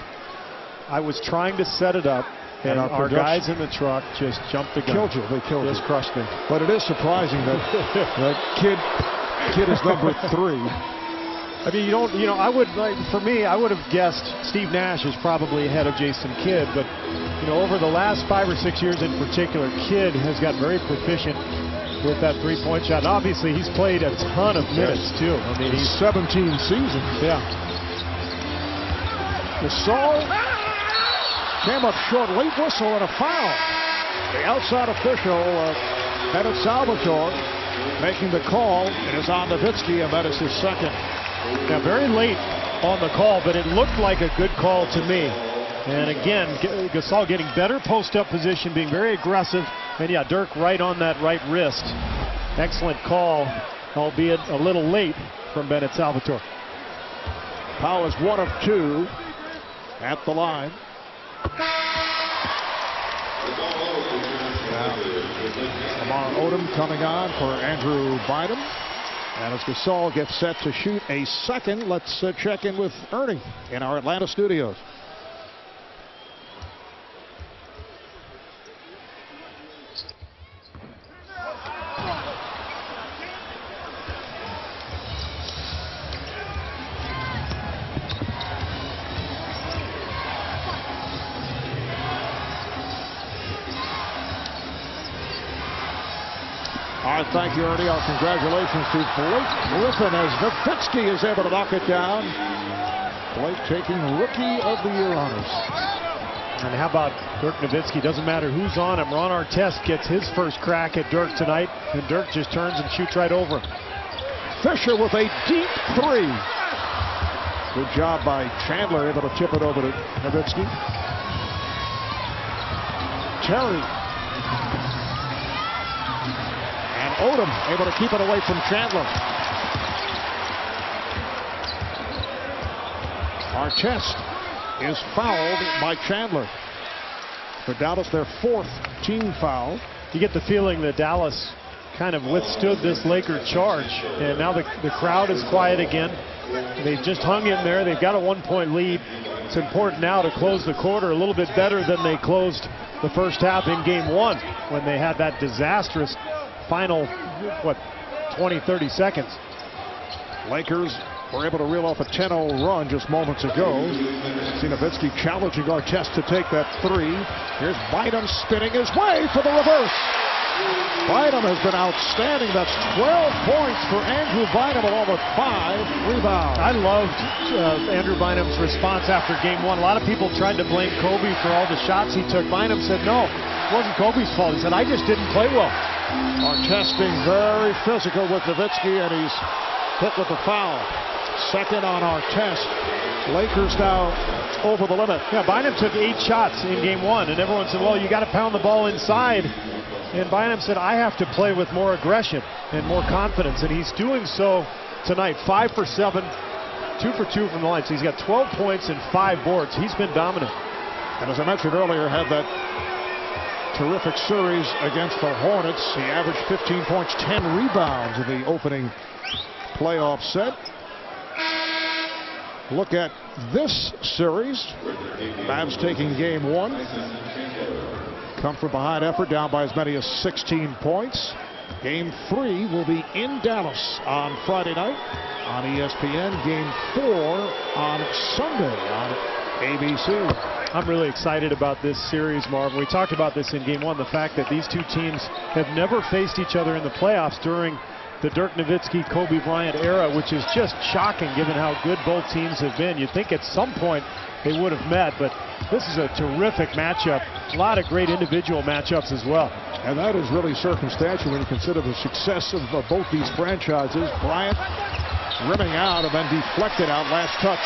I was trying to set it up, and our guys in the truck just jumped the gun. Killed you. They killed you. Just crushed me. But it is surprising that Kidd is number 3. I mean, I would, for me, I would have guessed Steve Nash is probably ahead of Jason Kidd, but over the last 5 or 6 years in particular, Kidd has got very proficient with that three-point shot. And obviously, he's played a ton of minutes too. I mean, he's 17 seasons. Yeah. Gasol came up short, late whistle and a foul. The outside official, Bennett Salvatore, making the call. It is on Nowitzki, and that is his second. Now, very late on the call, but it looked like a good call to me. And again, Gasol getting better post-up position, being very aggressive. And yeah, Dirk right on that right wrist. Excellent call, albeit a little late from Bennett Salvatore. Powell is 1 of 2 at the line. Lamar Odom coming on for Andrew Bynum. And as Gasol gets set to shoot a second, let's check in with Ernie in our Atlanta studios. All right, thank you, Ernie. Our congratulations to Blake Griffin as Nowitzki is able to knock it down. Blake taking Rookie of the Year honors. And how about Dirk Nowitzki? Doesn't matter who's on him. Ron Artest gets his first crack at Dirk tonight, and Dirk just turns and shoots right over him. Fisher with a deep three. Good job by Chandler, able to chip it over to Nowitzki. Terry. And Odom able to keep it away from Chandler. Artest is fouled by Chandler. For Dallas, their 4th team foul. You get the feeling that Dallas kind of withstood this Laker charge, and now the crowd is quiet again. They've just hung in there. They've got a 1-point lead. It's important now to close the quarter a little bit better than they closed the first half in game 1 when they had that disastrous final, 20-30 seconds. Lakers were able to reel off a 10-0 run just moments ago. Nowitzki challenging Artest to take that three. Here's Bynum spinning his way for the reverse. Bynum has been outstanding. That's 12 points for Andrew Bynum along with 5 rebounds. I loved Andrew Bynum's response after game 1. A lot of people tried to blame Kobe for all the shots he took. Bynum said, no, it wasn't Kobe's fault. He said, I just didn't play well. Artest being very physical with Nowitzki, and he's hit with the foul. Second on Artest. Lakers now over the limit. Yeah, Bynum took 8 shots in game 1, and everyone said, well, you got to pound the ball inside. And Bynum said, I have to play with more aggression and more confidence, and he's doing so tonight. 5 for 7, 2 for 2 from the line. So he's got 12 points and 5 boards. He's been dominant. And as I mentioned earlier, had that terrific series against the Hornets. He averaged 15 points, 10 rebounds in the opening playoff set. Look at this series. Mavs taking game 1. Come from behind effort, down by as many as 16 points. Game 3 will be in Dallas on Friday night on ESPN. Game 4 on Sunday on ABC. I'm really excited about this series, Marvin. We talked about this in game 1, the fact that these two teams have never faced each other in the playoffs during the Dirk Nowitzki, Kobe Bryant era, which is just shocking given how good both teams have been. You'd think at some point they would have met, but this is a terrific matchup. A lot of great individual matchups as well. And that is really circumstantial when you consider the success of both these franchises. Bryant rimming out and then deflected out, last touch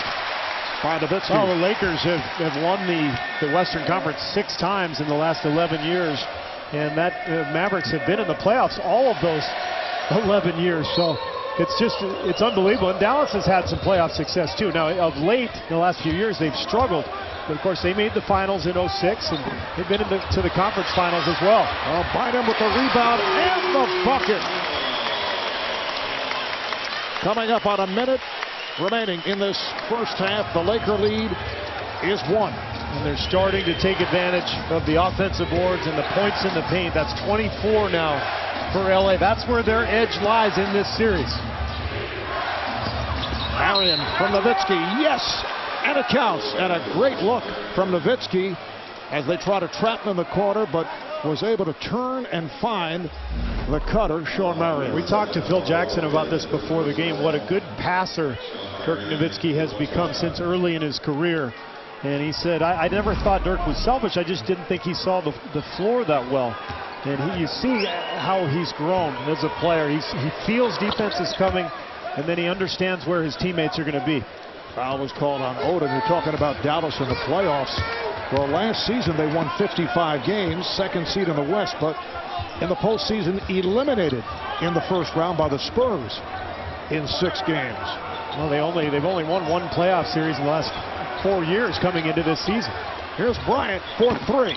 by Nowitzki. Well, the Lakers have won the Western Conference 6 times in the last 11 years, and that Mavericks have been in the playoffs all of those 11 years. So it's unbelievable. And Dallas has had some playoff success too. Now, of late, in the last few years, they've struggled. But of course, they made the finals in 06, and they've been to the conference finals as well. Bynum with the rebound and the bucket. Coming up on a minute remaining in this first half, the Laker lead is 1. And they're starting to take advantage of the offensive boards and the points in the paint. That's 24 now for LA. That's where their edge lies in this series. Marion from Nowitzki, yes, and it counts. And a great look from Nowitzki as they try to trap him in the corner, but was able to turn and find the cutter, Sean Marion. We talked to Phil Jackson about this before the game. What a good passer Dirk Nowitzki has become since early in his career. And he said, I never thought Dirk was selfish. I just didn't think he saw the floor that well. And you see how he's grown as a player. He feels defense is coming, and then he understands where his teammates are going to be. Foul was called on Odom. You're talking about Dallas in the playoffs. Well, last season they won 55 games, second seed in the West, but in the postseason eliminated in the first round by the Spurs in 6 games. Well, they've only won 1 playoff series in the last 4 years coming into this season. Here's Bryant for 3.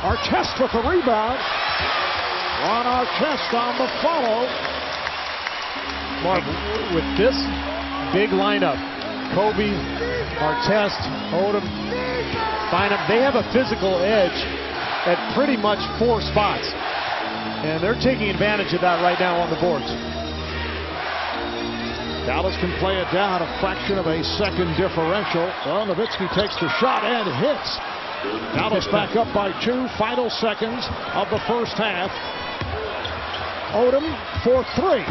Artest with the rebound. Ron Artest on the follow. Mark, with this big lineup, Kobe, Artest, Odom, Bynum, they have a physical edge at pretty much 4 spots. And they're taking advantage of that right now on the boards. Dallas can play it down a fraction of a second differential. Well, Nowitzki takes the shot and hits. Dallas back up by 2, final seconds of the first half. Odom for 3.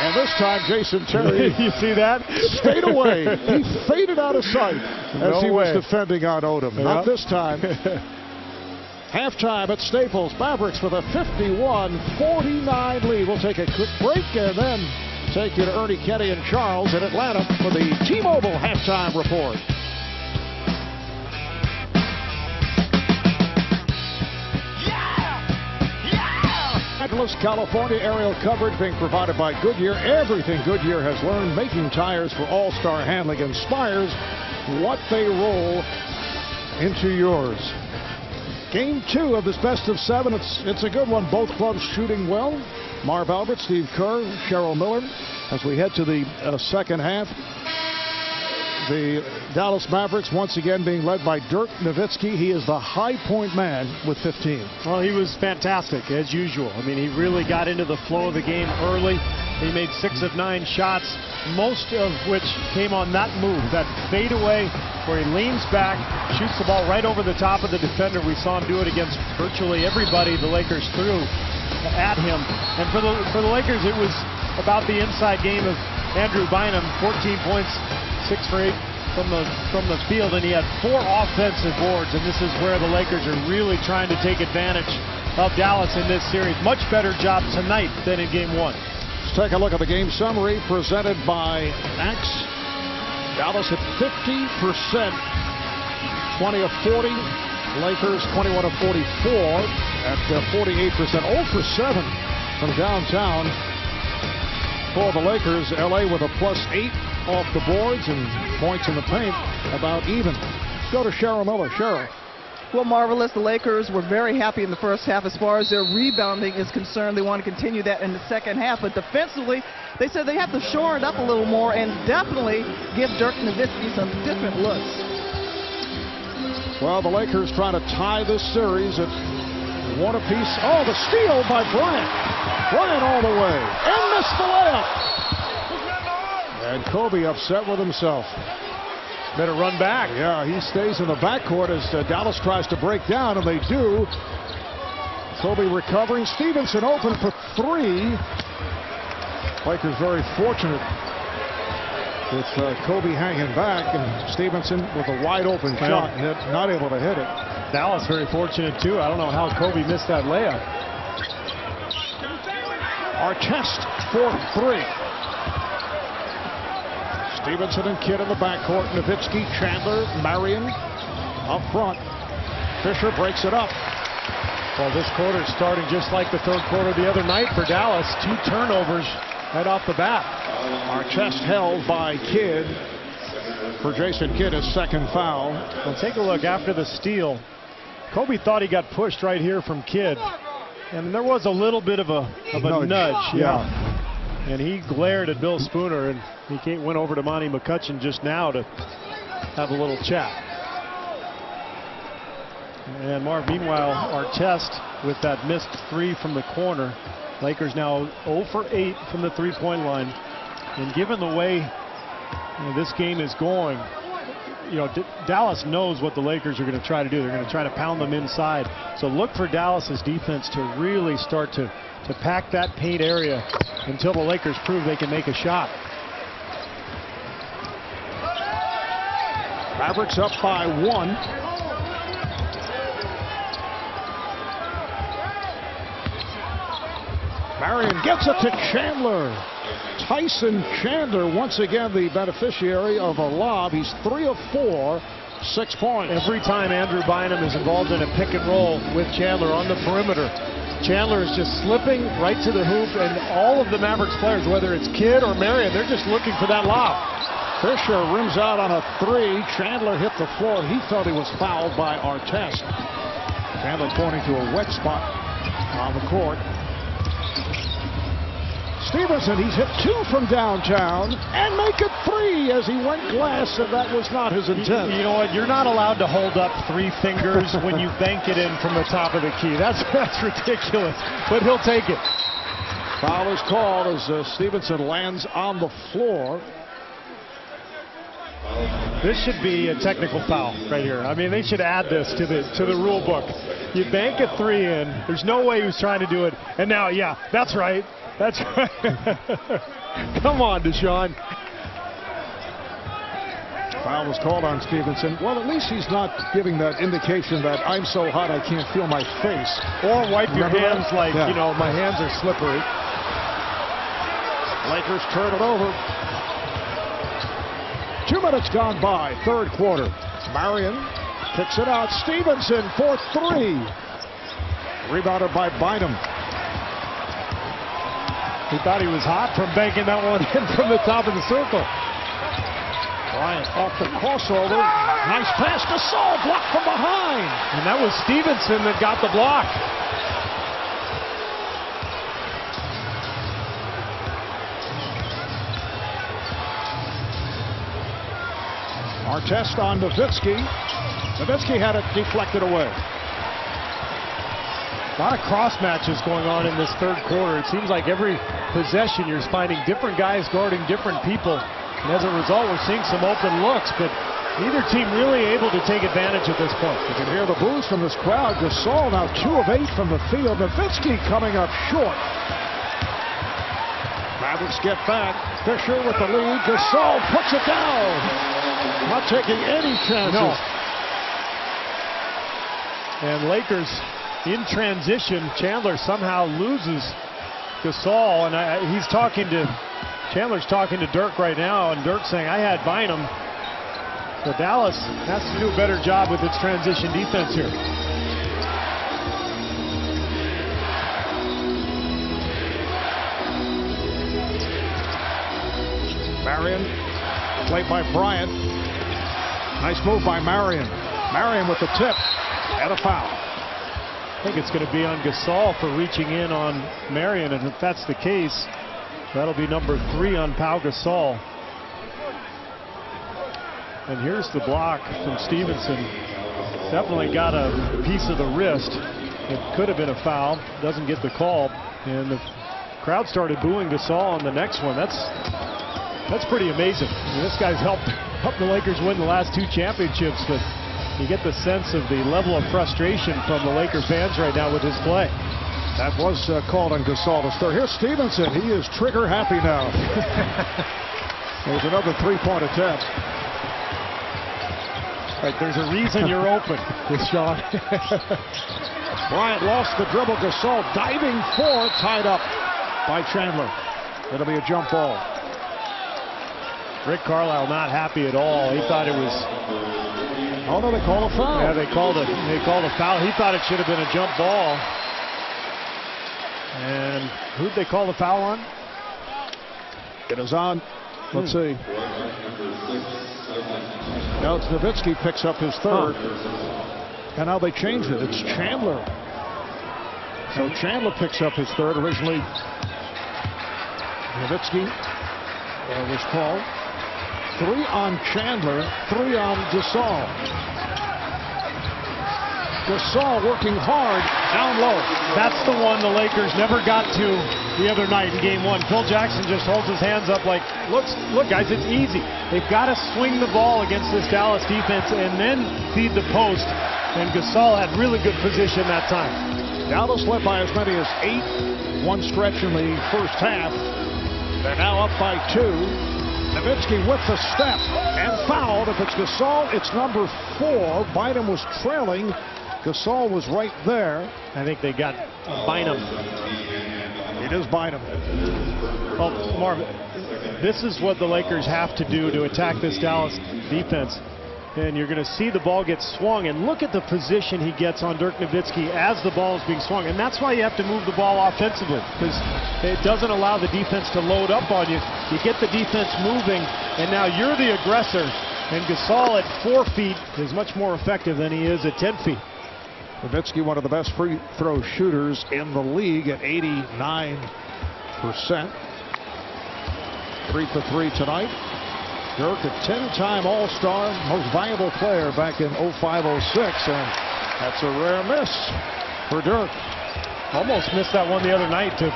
And this time, Jason Terry, you see that? Stayed away. He faded out of sight as he was defending on Odom. Yep. Not this time. Halftime at Staples, Mavericks with a 51-49 lead. We'll take a quick break and then take you to Ernie, Kenny, and Charles in Atlanta for the T-Mobile halftime report. Angeles, California, aerial coverage being provided by Goodyear. Everything Goodyear has learned making tires for all-star handling inspires what they roll into yours. Game 2 of this best of 7. It's a good one. Both clubs shooting well. Marv Albert, Steve Kerr, Cheryl Miller. As we head to the second half, the Dallas Mavericks once again being led by Dirk Nowitzki. He is the high point man with 15. Well, he was fantastic as usual. I mean, he really got into the flow of the game early. He made 6 of 9 shots, most of which came on that move, that fadeaway where he leans back, shoots the ball right over the top of the defender. We saw him do it against virtually everybody the Lakers threw at him. And for the Lakers, it was about the inside game of Andrew Bynum, 14 points, 6 for 8 from the field, and he had 4 offensive boards. And this is where the Lakers are really trying to take advantage of Dallas in this series. Much better job tonight than in Game 1. Let's take a look at the game summary presented by Max. Dallas at 50%, 20 of 40. Lakers 21 of 44 at 48%. 0 for 7 from downtown for the Lakers. LA with a +8 off the boards and points in the paint, about even. Go to Cheryl Miller. Cheryl. Well, marvelous. The Lakers were very happy in the first half as far as their rebounding is concerned. They want to continue that in the second half. But defensively, they said they have to shore it up a little more and definitely give Dirk Nowitzki some different looks. Well, the Lakers trying to tie this series at 1 apiece. Oh, the steal by Bryant. Bryant all the way. And missed the layup. And Kobe upset with himself. Better run back. Yeah, he stays in the backcourt as Dallas tries to break down, and they do. Kobe recovering. Stevenson open for 3. Lakers very fortunate with Kobe hanging back, and Stevenson with a wide open shot, not able to hit it. Dallas very fortunate too. I don't know how Kobe missed that layup. Artest for 3. Stevenson and Kidd in the backcourt. Nowitzki, Chandler, Marion up front. Fisher breaks it up. Well, this quarter is starting just like the third quarter the other night for Dallas. 2 turnovers right off the bat. Artest held by Kidd for Jason Kidd, his second foul. Well, take a look after the steal. Kobe thought he got pushed right here from Kidd, and there was a little bit of a nudge. Yeah. And he glared at Bill Spooner, and he went over to Monty McCutcheon just now to have a little chat. And Marv, meanwhile, Artest with that missed 3 from the corner. Lakers now 0 for 8 from the 3-point line. And given the way this game is going, Dallas knows what the Lakers are going to try to do. They're going to try to pound them inside. So look for Dallas's defense to really start to pack that paint area until the Lakers prove they can make a shot. Mavericks up by 1. Marion gets it to Chandler. Tyson Chandler, once again the beneficiary of a lob. He's 3 of 4, 6 points. Every time Andrew Bynum is involved in a pick and roll with Chandler on the perimeter, Chandler is just slipping right to the hoop, and all of the Mavericks players, whether it's Kidd or Marion, they're just looking for that lob. Fisher rims out on a 3. Chandler hit the floor. He thought he was fouled by Artest. Chandler pointing to a wet spot on the court. Stevenson, he's hit 2 from downtown and make it 3 as he went glass, and that was not his intent. You know what? You're not allowed to hold up 3 fingers when you bank it in from the top of the key. That's ridiculous, but he'll take it. Foul is called as Stevenson lands on the floor. This should be a technical foul right here. I mean, they should add this to the rule book. You bank a 3 in. There's no way he was trying to do it. And now, yeah, that's right. That's right. Come on, Deshaun. Foul was called on Stevenson. Well, at least he's not giving that indication that I'm so hot I can't feel my face. Or wipe your Remember hands that? like, Yeah. you know, my hands are slippery. Lakers turn it over. 2 minutes gone by, third quarter. Marion kicks it out. Stevenson for 3. Rebounded by Bynum. He thought he was hot from banking that one in from the top of the circle. Bryant off the crossover. Nice pass to Saul, blocked from behind. And that was Stevenson that got the block. Artest on Nowitzki. Nowitzki had it deflected away. A lot of cross matches going on in this third quarter. It seems like every possession you're finding different guys guarding different people. And as a result, we're seeing some open looks, but neither team really able to take advantage at this point. You can hear the boos from this crowd. Gasol now 2 of 8 from the field. Nowitzki coming up short. Mavericks get back. Fisher with the lead. Gasol puts it down. Not taking any chances. No. And Lakers in transition. Chandler somehow loses Gasol, and he's talking to Chandler's talking to Dirk right now, and Dirk saying, I had Bynum. So Dallas has to do a better job with its transition defense here. Marion, played by Bryant. Nice move by Marion. Marion with the tip and a foul. I think it's going to be on Gasol for reaching in on Marion, and if that's the case, that'll be number 3 on Pau Gasol. And here's the block from Stevenson. Definitely got a piece of the wrist. It could have been a foul. Doesn't get the call, and the crowd started booing Gasol on the next one. That's pretty amazing. I mean, this guy's helped the Lakers win the last 2 championships, but you get the sense of the level of frustration from the Lakers fans right now with his play. That was called on Gasol to start. Here's Stevenson. He is trigger happy now. There's another 3-point attempt. Right, there's a reason you're open with Sean. Bryant lost the dribble. Gasol diving for, tied up by Chandler. It'll be a jump ball. Rick Carlisle not happy at all. He thought it was. Oh no, they called a foul. Yeah, they called a foul. He thought it should have been a jump ball. And who'd they call the foul on? It is on. Let's see. Now it's Nowitzki picks up his third. And now they changed it. It's Chandler. So Chandler picks up his third. Originally, Nowitzki was called. 3 on Chandler, 3 on Gasol. Gasol working hard down low. That's the one the Lakers never got to the other night in game 1. Phil Jackson just holds his hands up like, look guys, it's easy. They've got to swing the ball against this Dallas defense and then feed the post. And Gasol had really good position that time. Dallas led by as many as 8, one stretch in the first half. They're now up by 2. Nowitzki with the step and fouled. If it's Gasol, it's number 4. Bynum was trailing. Gasol was right there. I think they got Bynum. It is Bynum. Well, Marv, this is what the Lakers have to do to attack this Dallas defense. And you're going to see the ball get swung. And look at the position he gets on Dirk Nowitzki as the ball is being swung. And that's why you have to move the ball offensively, because it doesn't allow the defense to load up on you. You get the defense moving, and now you're the aggressor. And Gasol at 4 feet is much more effective than he is at 10 feet. Nowitzki, one of the best free throw shooters in the league at 89%. 3 for 3 tonight. Dirk, a 10-time All-Star, most valuable player back in 05-06, and that's a rare miss for Dirk. Almost missed that one the other night to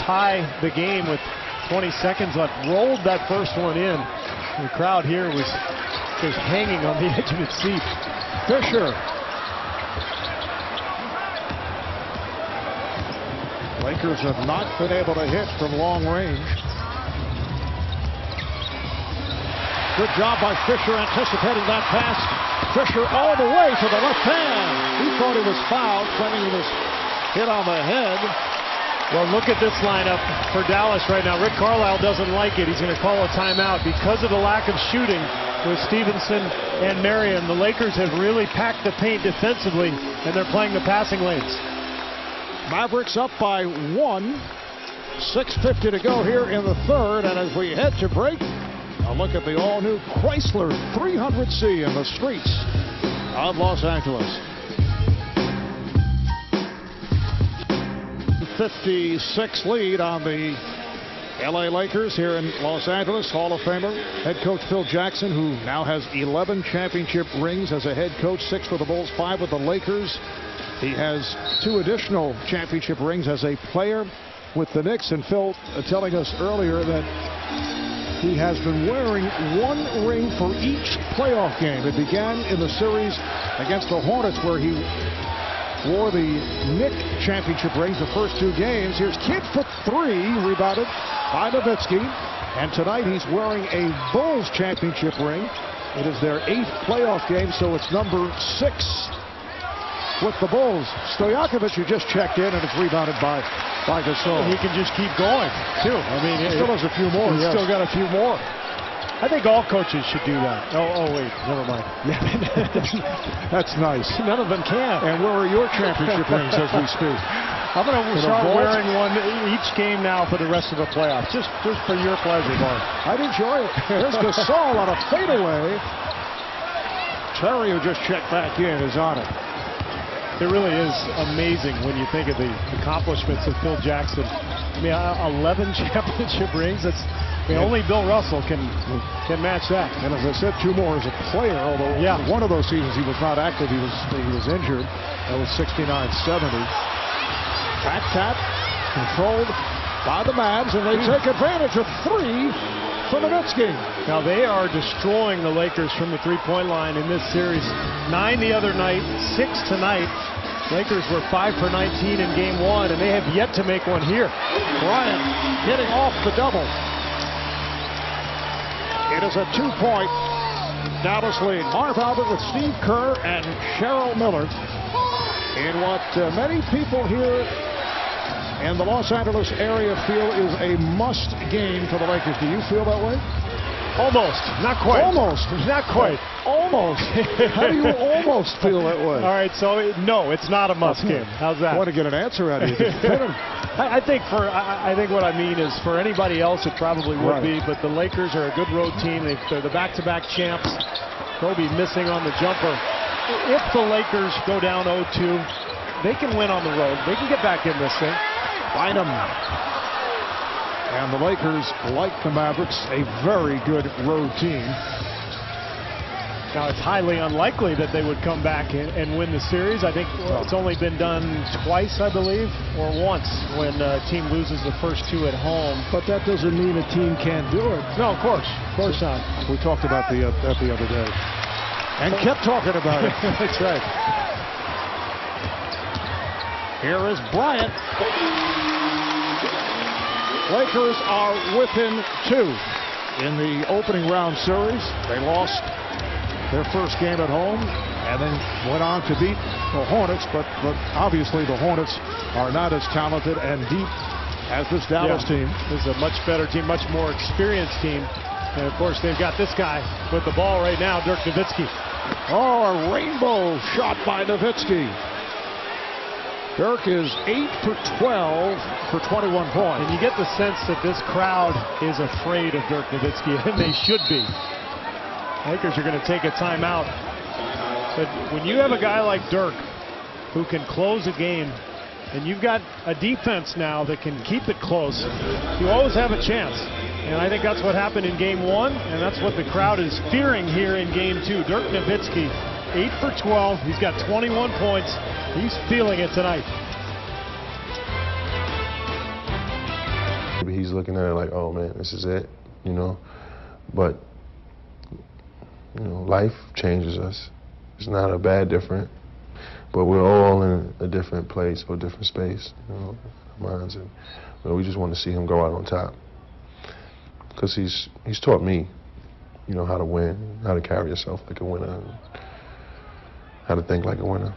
tie the game with 20 seconds left. Rolled that first one in. The crowd here was just hanging on the edge of its seat. Fisher. Lakers have not been able to hit from long range. Good job by Fisher anticipating that pass. Fisher all the way to the left hand. He thought he was fouled, claiming he was hit on the head. Well, look at this lineup for Dallas right now. Rick Carlisle doesn't like it. He's going to call a timeout because of the lack of shooting with Stevenson and Marion. The Lakers have really packed the paint defensively, and they're playing the passing lanes. Mavericks up by 1. 6:50 to go here in the third, and as we head to break, a look at the all-new Chrysler 300C in the streets of Los Angeles. 56 lead on the LA Lakers here in Los Angeles. Hall of Famer head coach Phil Jackson, who now has 11 championship rings as a head coach, 6 with the Bulls, 5 with the Lakers. He has 2 additional championship rings as a player with the Knicks, and Phil telling us earlier that he has been wearing 1 ring for each playoff game. It began in the series against the Hornets, where he wore the Knick championship rings the first 2 games. Here's Kidd for 3, rebounded by Nowitzki. And tonight he's wearing a Bulls championship ring. It is their 8th playoff game, so it's number 6 with the Bulls. Stojakovic, who just checked in, and it's rebounded by Gasol. He can just keep going, too. I mean, he still has a few more. He's still got a few more. I think all coaches should do that. Oh wait, never mind. That's nice. None of them can. And where are your championship rings as we speak? I'm going to start wearing one each game now for the rest of the playoffs, just for your pleasure, Mark. I'd enjoy it. Here's Gasol on a fadeaway. Terry, who just checked back in, is on it. It really is amazing when you think of the accomplishments of Phil Jackson. I mean, 11 championship rings. Only Bill Russell can match that. And as I said, 2 more as a player, although one of those seasons he was not active. He was injured. That was 69-70. Back tap controlled by the Mavs, and they take advantage of 3 for Nowitzki. Now they are destroying the Lakers from the 3-point line in this series. 9 the other night, 6 tonight. Lakers were 5 for 19 in game 1, and they have yet to make one here. Bryant getting off the double. It is a 2-point Dallas lead. Marv Albert with Steve Kerr and Cheryl Miller in what many people here in the Los Angeles area feel is a must game for the Lakers. Do you feel that way? Almost. Not quite. Almost. Not quite. Almost. How do you almost feel that way? All right, so no, it's not a must game. How's that? I want to get an answer out of you. I think what I mean is for anybody else it probably would be, but the Lakers are a good road team. They're the back-to-back champs. Kobe missing on the jumper. If the Lakers go down 0-2, they can win on the road. They can get back in this thing. Bynum. And the Lakers, like the Mavericks, a very good road team. Now, it's highly unlikely that they would come back and win the series. I think it's only been done twice, I believe, or once when a team loses the first 2 at home. But that doesn't mean a team can't do it. No, of course. Of course not. We talked about that the other day. And kept talking about it. That's right. Here is Bryant. Lakers are within 2 in the opening round series. They lost their first game at home and then went on to beat the Hornets, but obviously the Hornets are not as talented and deep as this Dallas team. This is a much better team, much more experienced team. And of course they've got this guy with the ball right now, Dirk Nowitzki. Oh, a rainbow shot by Nowitzki. Dirk is 8 for 12 for 21 points. And you get the sense that this crowd is afraid of Dirk Nowitzki, and they should be. Lakers are going to take a timeout. But when you have a guy like Dirk who can close a game, and you've got a defense now that can keep it close, you always have a chance. And I think that's what happened in game 1, and that's what the crowd is fearing here in game 2. Dirk Nowitzki, 8 for 12. He's got 21 points. He's feeling it tonight. Maybe he's looking at it like, oh man, this is it, you know. But, you know, life changes us. It's not a bad different, but we're all in a different place or different space, you know, our minds. And we just want to see him go out on top. Because he's taught me you know, how to win, how to carry yourself like a winner, and how to think like a winner.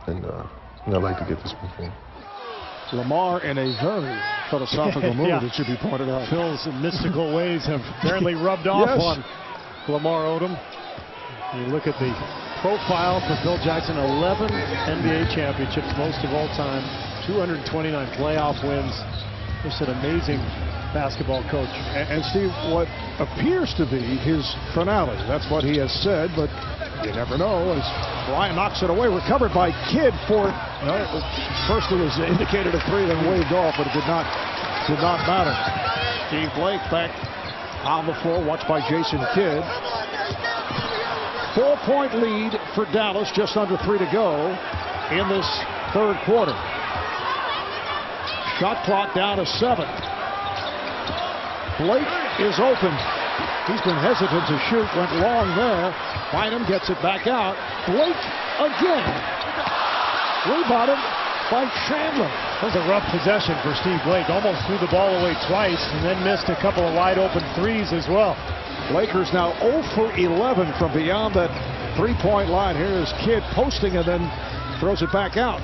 And I'd like to get this one for him. Lamar in a very philosophical mood, it should be pointed out. Phil's mystical ways have apparently rubbed off on Lamar Odom. You look at the profile for Phil Jackson, 11 NBA championships, most of all time, 229 playoff wins. Just an amazing basketball coach. And Steve, what appears to be his finale, that's what he has said, but you never know. As Bryant knocks it away, recovered by Kidd for, first it was indicated a three, then waved off, but it did not matter. Steve Blake back on the floor, watched by Jason Kidd. 4-point lead for Dallas, just under 3 to go in this third quarter. Shot clock down to 7. Blake is open. He's been hesitant to shoot, went long there. Bynum gets it back out. Blake again. Rebounded by Chandler. That was a rough possession for Steve Blake. Almost threw the ball away twice and then missed a couple of wide open threes as well. Lakers now 0 for 11 from beyond that three-point line. Here is Kidd posting and then throws it back out.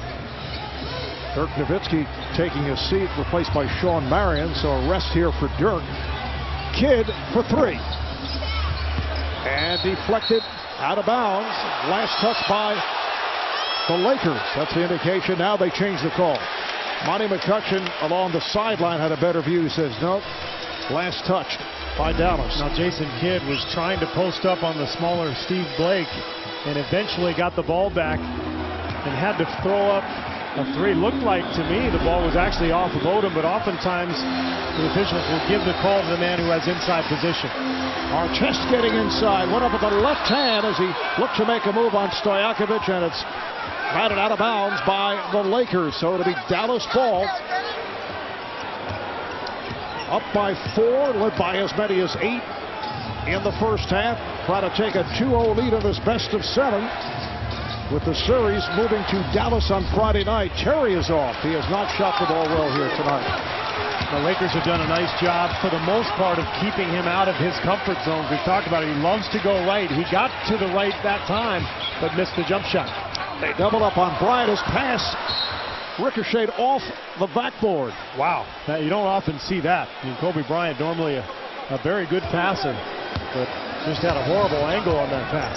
Dirk Nowitzki taking his seat, replaced by Sean Marion. So a rest here for Dirk. Kidd for 3. And deflected out of bounds. Last touch by the Lakers. That's the indication. Now they change the call. Monty McCutcheon along the sideline had a better view. Says no. Last touch by Dallas. Now Jason Kidd was trying to post up on the smaller Steve Blake and eventually got the ball back and had to throw up a 3. Looked like to me the ball was actually off of Odom, but oftentimes the officials will give the call to the man who has inside position. Artest getting inside, went up with the left hand as he looked to make a move on Stojakovic, and it's batted out of bounds by the Lakers. So it'll be Dallas ball. Up by 4, led by as many as 8 in the first half. Try to take a 2-0 lead in this best of 7. With the series moving to Dallas on Friday night. Terry is off. He has not shot the ball well here tonight. The Lakers have done a nice job for the most part of keeping him out of his comfort zone. We've talked about it. He loves to go right. He got to the right that time, but missed the jump shot. They double up on Bryant. His pass ricocheted off the backboard. Wow. Now, you don't often see that. I mean, Kobe Bryant, normally a very good passer, but just had a horrible angle on that pass.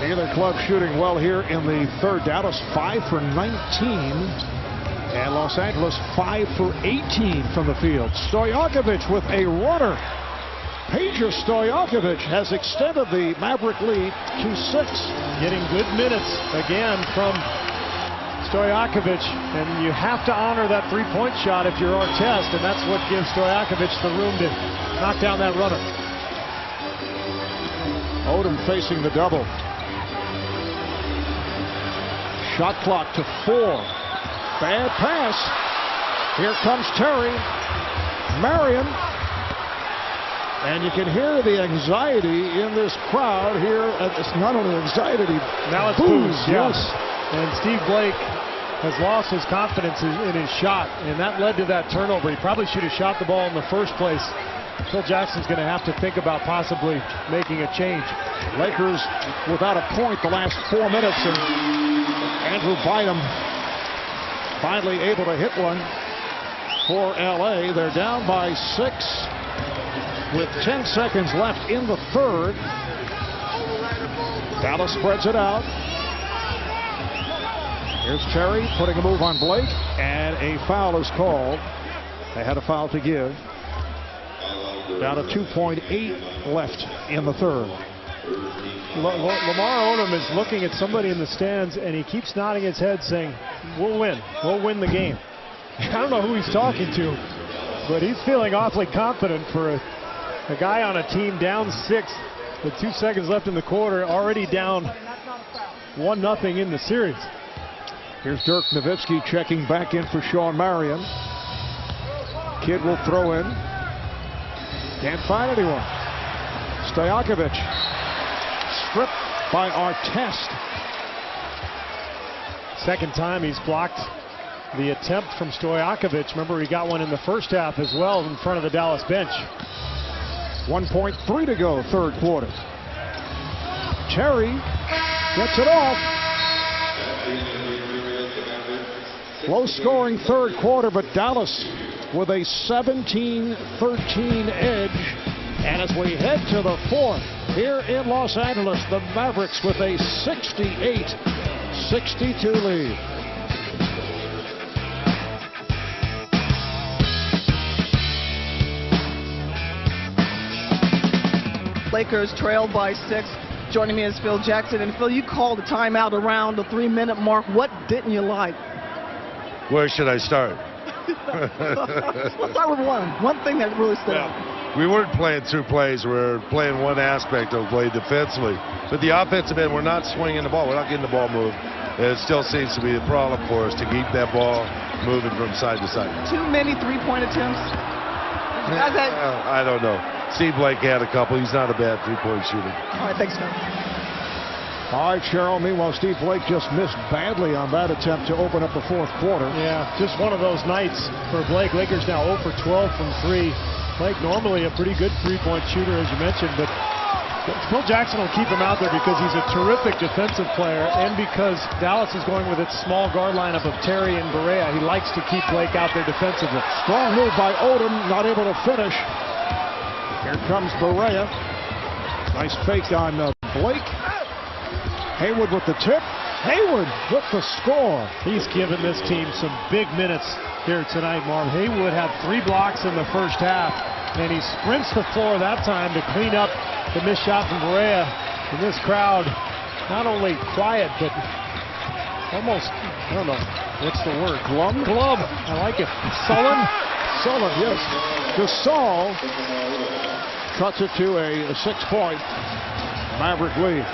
Either club shooting well here in the third. Dallas 5 for 19. And Los Angeles 5 for 18 from the field. Stojakovic with a runner. Peja Stojakovic has extended the Maverick lead to 6. Getting good minutes again from Stojakovic. And you have to honor that three-point shot if you're Artest. And that's what gives Stojakovic the room to knock down that runner. Odom facing the double. Shot clock to 4. Bad pass. Here comes Terry. Marion. And you can hear the anxiety in this crowd here. It's not only anxiety, now it's boos. Yes. And Steve Blake has lost his confidence in his shot, and that led to that turnover. He probably should have shot the ball in the first place. Phil Jackson's going to have to think about possibly making a change. Lakers without a point the last 4 minutes, and Andrew Bynum finally able to hit one for LA. They're down by 6 with 10 seconds left in the third. Dallas spreads it out. Here's Terry putting a move on Blake, and a foul is called. They had a foul to give. Down to 2.8 left in the third. Lamar Odom is looking at somebody in the stands, and he keeps nodding his head saying, we'll win. We'll win the game. I don't know who he's talking to, but he's feeling awfully confident for a guy on a team down 6 with 2 seconds left in the quarter, already down 1-0 in the series. Here's Dirk Nowitzki checking back in for Sean Marion. Kidd will throw in. Can't find anyone. Stojakovic stripped by Artest. Second time he's blocked the attempt from Stojakovic. Remember, he got one in the first half as well in front of the Dallas bench. 1.3 to go, third quarter. Terry gets it off. Low-scoring third quarter, but Dallas with a 17-13 edge. And as we head to the fourth, here in Los Angeles, the Mavericks with a 68-62 lead. Lakers trailed by 6. Joining me is Phil Jackson. And Phil, you called the timeout around the 3-minute mark. What didn't you like? Where should I start? Let's start with one thing that really stood out. We weren't playing through plays. We were playing one aspect of play defensively. But the offensive end, we're not swinging the ball. We're not getting the ball moved. And it still seems to be a problem for us to keep that ball moving from side to side. Too many three-point attempts? I don't know. Steve Blake had a couple. He's not a bad three-point shooter. All right, thanks, Phil. All right, Cheryl. Meanwhile, Steve Blake just missed badly on that attempt to open up the fourth quarter. Yeah, just one of those nights for Blake. Lakers now 0 for 12 from 3. Blake normally a pretty good three-point shooter, as you mentioned, but Phil Jackson will keep him out there because he's a terrific defensive player and because Dallas is going with its small guard lineup of Terry and Barea. He likes to keep Blake out there defensively. Strong move by Odom, not able to finish. Here comes Barea. Nice fake on Blake. Hayward with the tip. Hayward with the score. He's given this team some big minutes here tonight, Marv. Hayward had 3 blocks in the first half, and he sprints the floor that time to clean up the missed shot from Barea. And this crowd, not only quiet, but almost, I don't know, what's the word? Glum? Glum. I like it. Sullen? Sullen, yes. Gasol cuts it to a 6-point Maverick lead.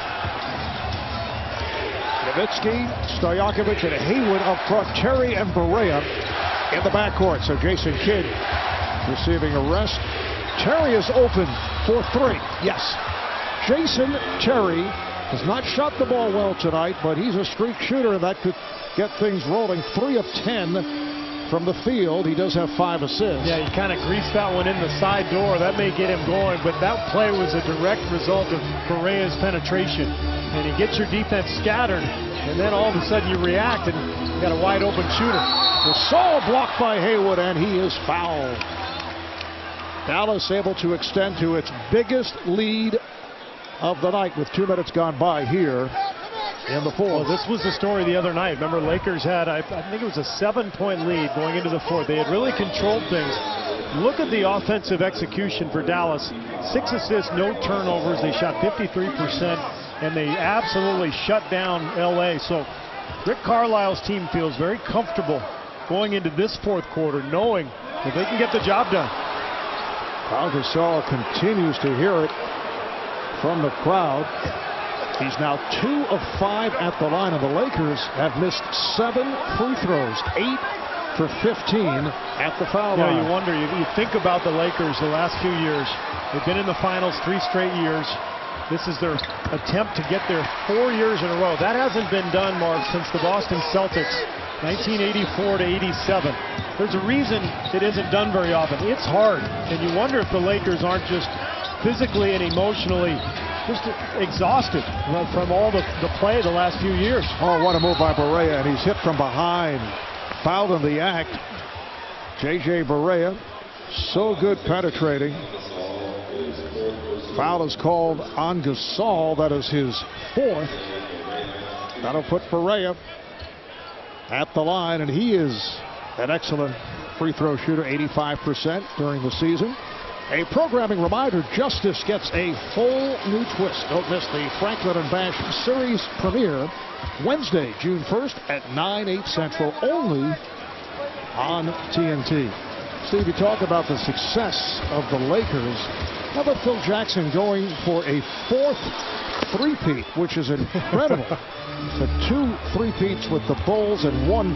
Nowitzki, Stojakovic, and Hayward up front. Terry and Barea in the backcourt. So Jason Kidd receiving a rest. Terry is open for 3. Yes. Jason Terry has not shot the ball well tonight, but he's a streak shooter, and that could get things rolling. 3 of 10 from the field. He does have 5 assists. Yeah, he kind of greased that one in the side door. That may get him going, but that play was a direct result of Barea's penetration. And he gets your defense scattered, and then all of a sudden you react, and you got a wide open shooter. Gasol blocked by Hayward, and he is fouled. Dallas able to extend to its biggest lead of the night with 2 minutes gone by here in the fourth. Well, this was the story the other night. Remember, Lakers had, I think it was a 7-point lead going into the fourth. They had really controlled things. Look at the offensive execution for Dallas. 6 assists, no turnovers. They shot 53%, and they absolutely shut down L.A. So Rick Carlisle's team feels very comfortable going into this fourth quarter, knowing that they can get the job done. Gasol continues to hear it from the crowd. He's now 2 of 5 at the line, and the Lakers have missed 7 free throws, 8 for 15 at the foul line. Yeah, you wonder, you think about the Lakers the last few years. They've been in the finals 3 straight years. This is their attempt to get there 4 years in a row. That hasn't been done, Mark, since the Boston Celtics, 1984 to 87. There's a reason it isn't done very often. It's hard, and you wonder if the Lakers aren't just physically and emotionally just exhausted from all the play the last few years. Oh, what a move by Barea, and he's hit from behind. Fouled in the act. J.J. Barea, so good penetrating. Foul is called on Gasol. That is his 4th. That'll put Barea at the line, and he is an excellent free throw shooter, 85% during the season. A programming reminder, Justice gets a whole new twist. Don't miss the Franklin and Bash series premiere Wednesday, June 1st at 9/8 Central, only on TNT. Steve, you talk about the success of the Lakers. How about Phil Jackson going for a 4th three-peat, which is incredible. The 2 three-peats with the Bulls and 1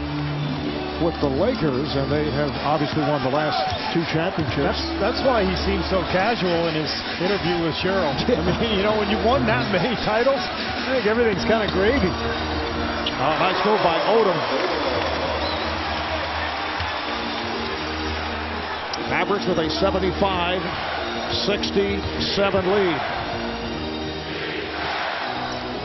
with the Lakers, and they have obviously won the last 2 championships. That's why he seems so casual in his interview with Cheryl. I mean, you know, when you won that many titles, I think everything's kind of gravy. Nice move by Odom. Mavericks with a 75-62 67 lead.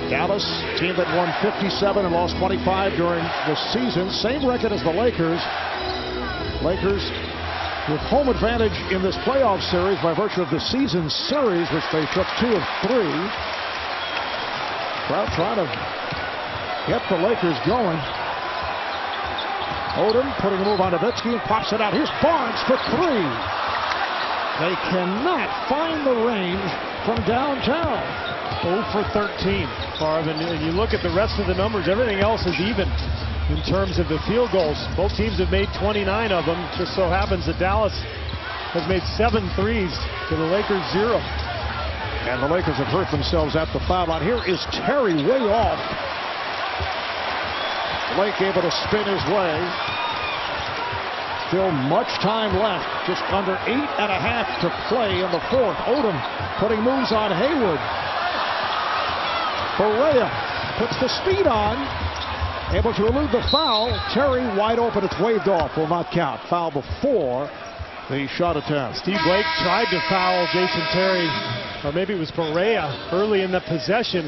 Dallas, team that won 57 and lost 25 during the season. Same record as the Lakers. Lakers with home advantage in this playoff series by virtue of the season series, which they took 2 of 3. Crowd trying to get the Lakers going. Odom putting a move on Nowitzki and pops it out. Here's Barnes for 3. They cannot find the range from downtown. 0 for 13, Favre. And you look at the rest of the numbers, everything else is even in terms of the field goals. Both teams have made 29 of them. Just so happens that Dallas has made 7 threes to the Lakers 0. And the Lakers have hurt themselves at the foul line. Here is Terry way off. Blake able to spin his way. Still much time left. Just under 8.5 to play in the fourth. Odom putting moves on Haywood. Correa puts the speed on. Able to elude the foul. Terry wide open. It's waved off. Will not count. Foul before the shot attempt. Steve Blake tried to foul Jason Terry, or maybe it was Correa, early in the possession.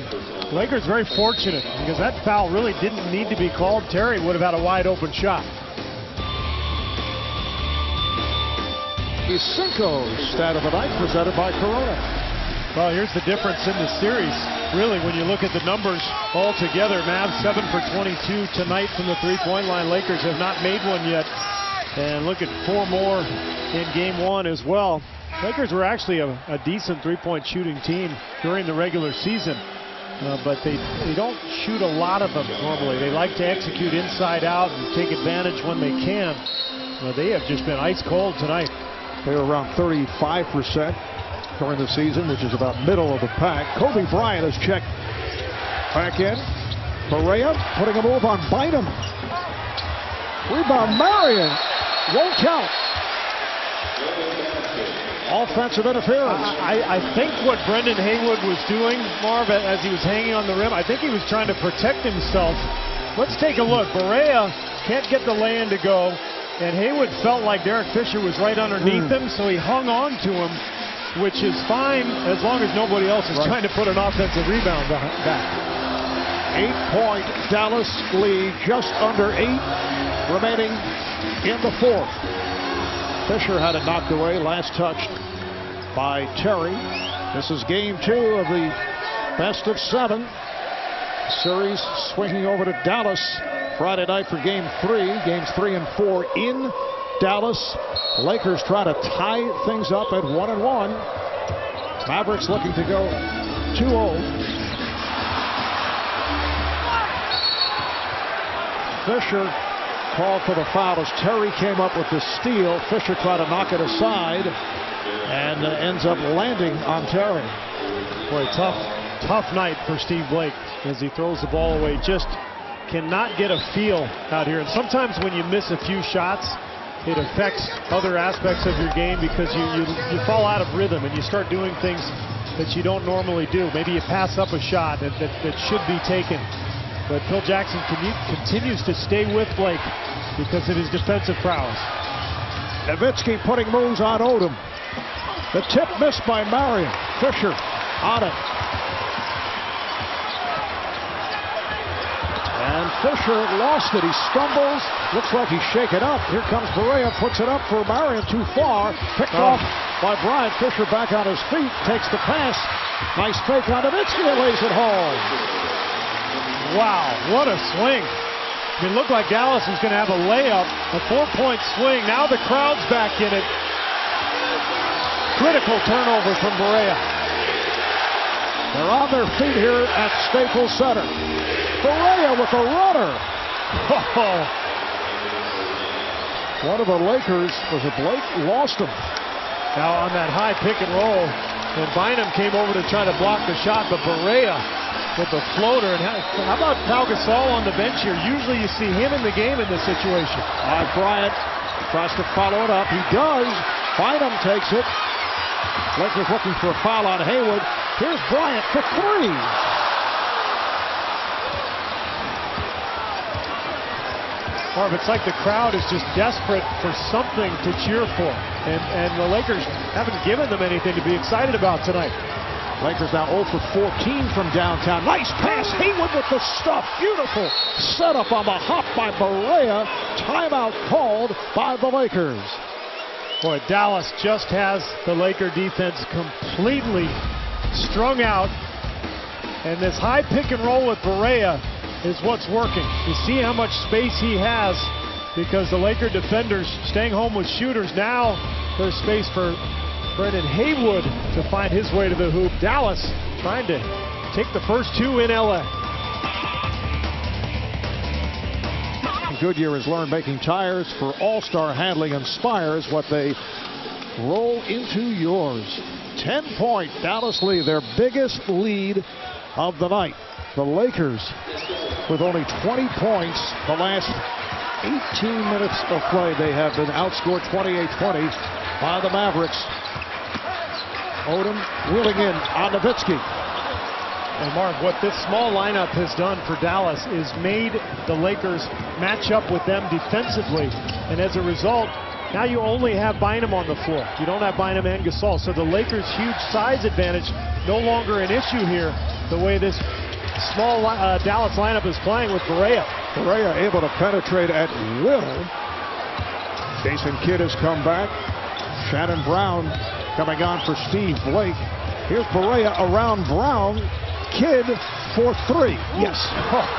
Lakers very fortunate because that foul really didn't need to be called. Terry would have had a wide open shot. The Cinco stat of the night presented by Corona. Well, here's the difference in the series. Really, when you look at the numbers all together, Mavs 7 for 22 tonight from the three-point line. Lakers have not made one yet. And look at 4 more in game 1 as well. Lakers were actually a decent three-point shooting team during the regular season. But they don't shoot a lot of them normally. They like to execute inside out and take advantage when they can. They have just been ice cold tonight. They're around 35% during the season, which is about middle of the pack. Kobe Bryant has checked back in. Correa putting a move on Bynum. Rebound Marion. Won't count. Offensive interference. I think what Brendan Haywood was doing, Marv, as he was hanging on the rim, I think he was trying to protect himself. Let's take a look. Correa can't get the lay-in to go, and Haywood felt like Derek Fisher was right underneath him, so he hung on to him, which is fine as long as nobody else is trying to put an offensive rebound back. 8-point Dallas lead, just under 8 remaining in the fourth. Fisher had it knocked away, last touched by Terry. This is game 2 of the best of 7. Series swinging over to Dallas Friday night for game 3. Games 3 and 4 in Dallas. Lakers try to tie things up at 1-1. Mavericks looking to go 2-0. Fisher called for the foul as Terry came up with the steal. Fisher tried to knock it aside and ends up landing on Terry. Boy, tough night for Steve Blake as he throws the ball away. Just cannot get a feel out here. And sometimes when you miss a few shots, it affects other aspects of your game because you fall out of rhythm and you start doing things that you don't normally do. Maybe you pass up a shot that should be taken. But Phil Jackson continues to stay with Blake because of his defensive prowess. Nowitzki putting moves on Odom. The tip missed by Marion. Fisher on it. And Fisher lost it. He stumbles. Looks like he's shaken up. Here comes Correa. Puts it up for Marion. Too far. Picked off by Bryant. Fisher back on his feet. Takes the pass. Nice fake on Nowitzki and lays it home. Wow, what a swing. It looked like Dallas was going to have a layup, a 4-point swing. Now the crowd's back in it. Critical turnover from Correa. They're on their feet here at Staples Center. Correa with a runner. One of the Lakers, was it Blake? Lost him. Now on that high pick and roll, and Bynum came over to try to block the shot, but Correa with the floater. And how about Pau Gasol on the bench here? Usually you see him in the game in this situation. Bryant tries to follow it up. He does. Bynum takes it. Lakers looking for a foul on Haywood. Here's Bryant for 3. Marv, it's like the crowd is just desperate for something to cheer for. And the Lakers haven't given them anything to be excited about tonight. Lakers now 0 for 14 from downtown. Nice pass. Haywood with the stuff. Beautiful setup on the hop by Barea. Timeout called by the Lakers. Boy, Dallas just has the Laker defense completely strung out. And this high pick and roll with Barea is what's working. You see how much space he has because the Laker defenders staying home with shooters. Now there's space for Brendan Haywood to find his way to the hoop. Dallas trying to take the first two in LA. Goodyear has learned making tires for All-Star handling inspires what they roll into yours. 10-point Dallas lead, their biggest lead of the night. The Lakers with only 20 points the last 18 minutes of play. They have been outscored 28-20 by the Mavericks. Odom wheeling in on Nowitzki. And Mark, what this small lineup has done for Dallas is made the Lakers match up with them defensively. And as a result, now you only have Bynum on the floor. You don't have Bynum and Gasol. So the Lakers' huge size advantage no longer an issue here, the way this small Dallas lineup is playing with Barea. Barea able to penetrate at will. Jason Kidd has come back. Shannon Brown coming on for Steve Blake. Here's Barea around Brown. Kidd for three. Yes.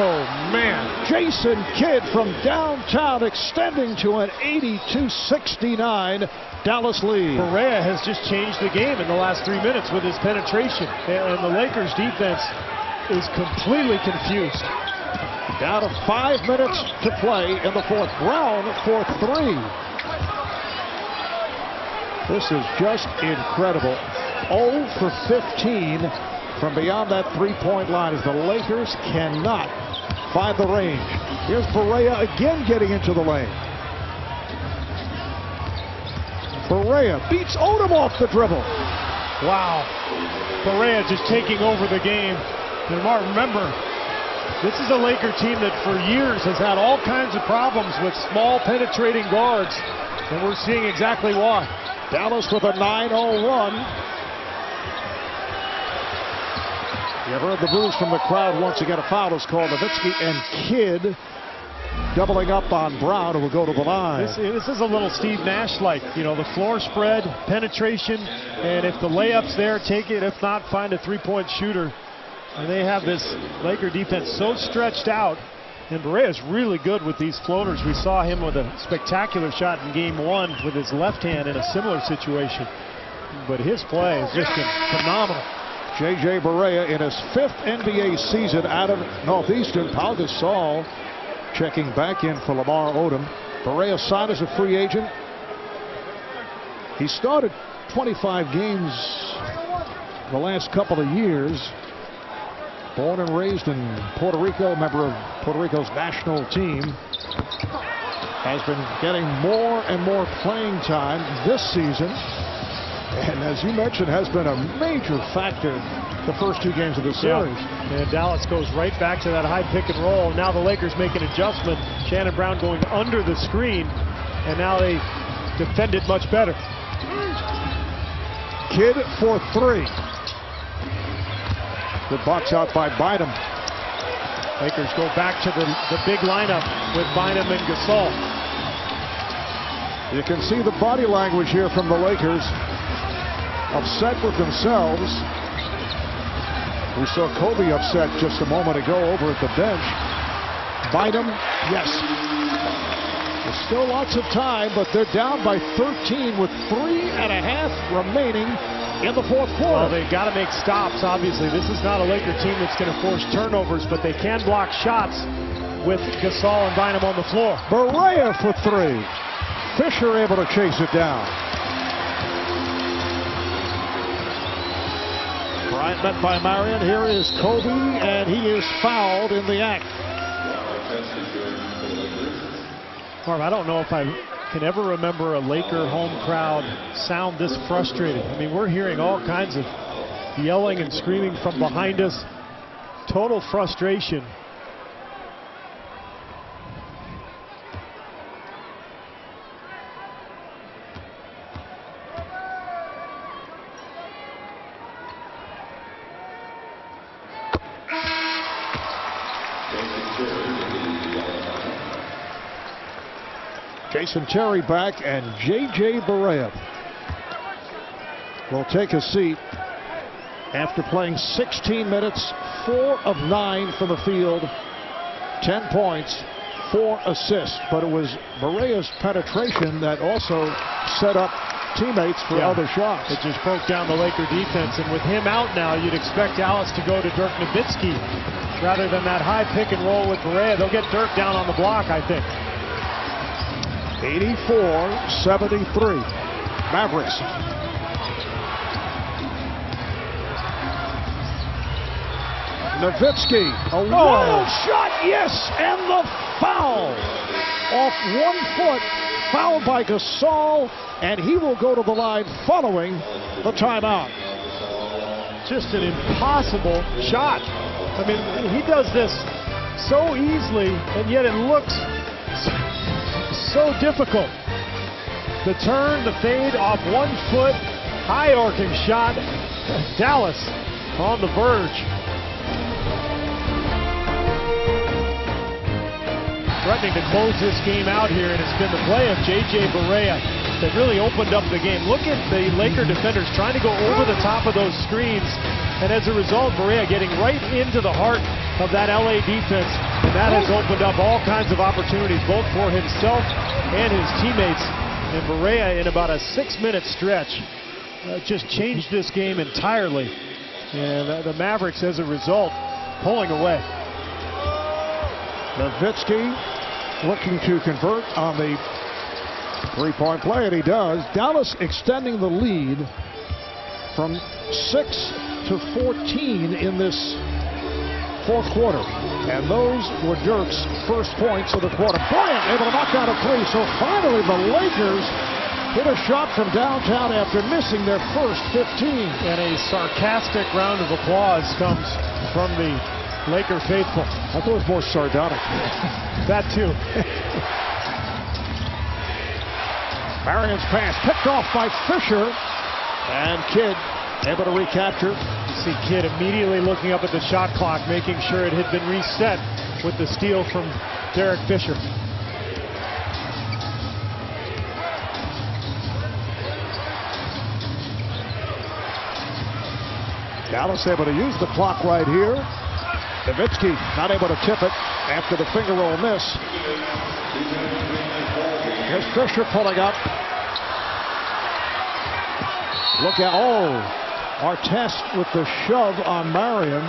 Oh, man. Jason Kidd from downtown extending to an 82-69 Dallas lead. Barea has just changed the game in the last 3 minutes with his penetration. And the Lakers defense is completely confused. Down to 5 minutes to play in the fourth. Brown for three. This is just incredible. 0 for 15 from beyond that three-point line as the Lakers cannot find the range. Here's Barea again getting into the lane. Barea beats Odom off the dribble. Wow. Barea just taking over the game. And Mark, remember, this is a Laker team that for years has had all kinds of problems with small penetrating guards. And we're seeing exactly why. Dallas with a 9-0 run. You heard the boos from the crowd. Once again, a foul is called. Nowitzki and Kidd doubling up on Brown, who will go to the line. This is a little Steve Nash-like. You know, the floor spread, penetration, and if the layup's there, take it. If not, find a three-point shooter. And they have this Laker defense so stretched out. And Barea's really good with these floaters. We saw him with a spectacular shot in Game 1 with his left hand in a similar situation. But his play has just been phenomenal. J.J. Barea in his 5th NBA season out of Northeastern. Pau Gasol checking back in for Lamar Odom. Barea signed as a free agent. He started 25 games the last couple of years. Born and raised in Puerto Rico, member of Puerto Rico's national team. Has been getting more and more playing time this season. And as you mentioned, has been a major factor the first two games of the series. Yeah. And Dallas goes right back to that high pick and roll. Now the Lakers make an adjustment. Shannon Brown going under the screen. And now they defend it much better. Kidd for three. Good box out by Bynum. Lakers go back to the big lineup with Bynum and Gasol. You can see the body language here from the Lakers. Upset with themselves. We saw Kobe upset just a moment ago over at the bench. Bynum, yes. There's still lots of time, but they're down by 13 with 3.5 remaining in the fourth quarter. Well, they've got to make stops, obviously. This is not a Laker team that's going to force turnovers, but they can block shots with Gasol and Bynum on the floor. Barea for three. Fisher able to chase it down. Bryant met by Marion. Here is Kobe, and he is fouled in the act. Marv, I don't know if I can ever remember a Laker home crowd sound this frustrated. I mean, we're hearing all kinds of yelling and screaming from behind us. Total frustration. Jason Terry back, and J.J. Barea will take a seat after playing 16 minutes, 4 of 9 from the field, 10 points, 4 assists. But it was Barea's penetration that also set up teammates for other shots. It just broke down the Laker defense, and with him out now, you'd expect Dallas to go to Dirk Nowitzki rather than that high pick and roll with Barea. They'll get Dirk down on the block, I think. 84-73. Mavericks. Nowitzki, a wild shot, yes, and the foul. Off 1 foot, fouled by Gasol, and he will go to the line following the timeout. Just an impossible shot. I mean, he does this so easily, and yet it looks so difficult. The turn, the fade off 1 foot, high arcing shot. Dallas on the verge. Threatening to close this game out here, and it's been the play of J.J. Barea that really opened up the game. Look at the Laker defenders trying to go over the top of those screens, and as a result, Barea getting right into the heart of that LA defense, and that has opened up all kinds of opportunities, both for himself and his teammates. And Barea, in about a 6-minute stretch, just changed this game entirely. And the Mavericks, as a result, pulling away. Nowitzki looking to convert on the three-point play, and he does. Dallas extending the lead from 6 to 14 in this fourth quarter. And those were Dirk's first points of the quarter. Bryant able to knock down a three. So finally the Lakers hit a shot from downtown after missing their first 15. And a sarcastic round of applause comes from the Laker faithful. I thought it was more sardonic. That too. Marion's pass picked off by Fisher, and Kidd able to recapture. You see Kidd immediately looking up at the shot clock, making sure it had been reset with the steal from Derek Fisher. Dallas able to use the clock right here. Nowitzki not able to tip it after the finger roll miss. Here's Fisher pulling up. Look at, Artest with the shove on Marion.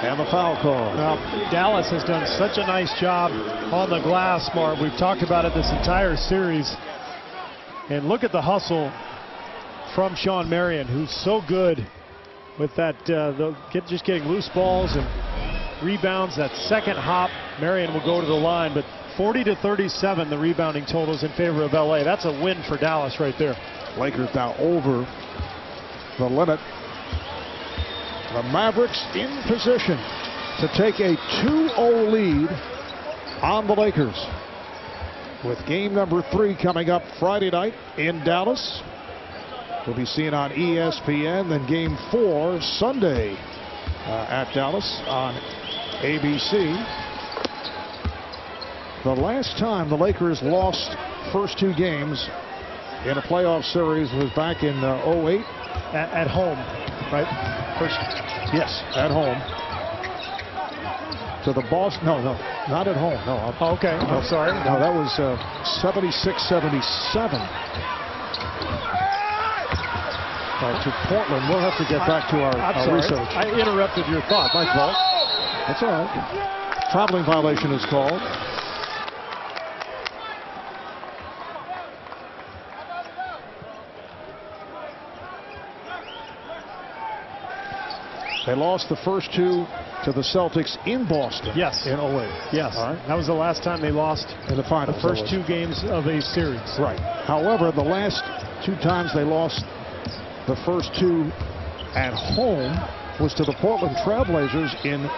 And the foul call. Well, Dallas has done such a nice job on the glass, Marv. We've talked about it this entire series. And look at the hustle from Shawn Marion, who's so good with that, just getting loose balls and rebounds. That second hop, Marion will go to the line, but 40-37 the rebounding totals in favor of LA. That's a win for Dallas right there. Lakers now over the limit. The Mavericks in position to take a 2-0 lead on the Lakers, with game number 3 coming up Friday night in Dallas. Will be seen on ESPN. Then game 4 Sunday at Dallas on ABC. The last time the Lakers lost first 2 games in a playoff series was back in 08. At home, right? Yes, at home. To the Boston. No, not at home. No. Okay, I'm sorry. No, that was 76-77. To Portland. We'll have to get back to our research. I interrupted your thought. My fault. That's all right. Traveling violation is called. They lost the first 2 to the Celtics in Boston. Yes. In 08. Yes. All right. That was the last time they lost in the finals. The first 2 games of a series. Right. However, the last 2 times they lost the first 2 at home was to the Portland Trailblazers in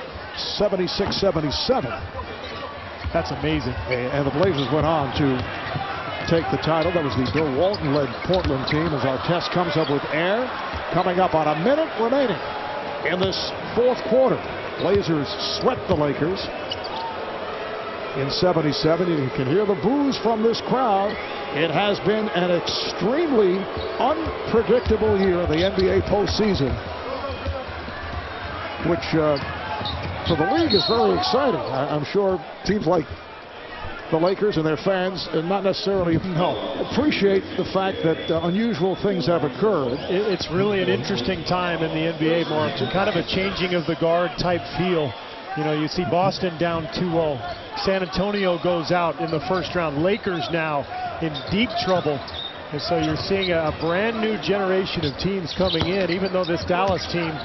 76-77. That's amazing. And the Blazers went on to take the title. That was the Bill Walton-led Portland team, as Artest comes up with air. Coming up on a minute remaining in this fourth quarter. Blazers swept the Lakers in '77. You can hear the boos from this crowd. It has been an extremely unpredictable year in the NBA postseason, which for the league is very exciting. I'm sure teams like the Lakers and their fans not necessarily appreciate the fact that unusual things have occurred. It's really an interesting time in the NBA, Mark. Kind of a changing of the guard type feel. You know, you see Boston down 2-0. San Antonio goes out in the first round. Lakers now in deep trouble. And so you're seeing a brand new generation of teams coming in, even though this Dallas team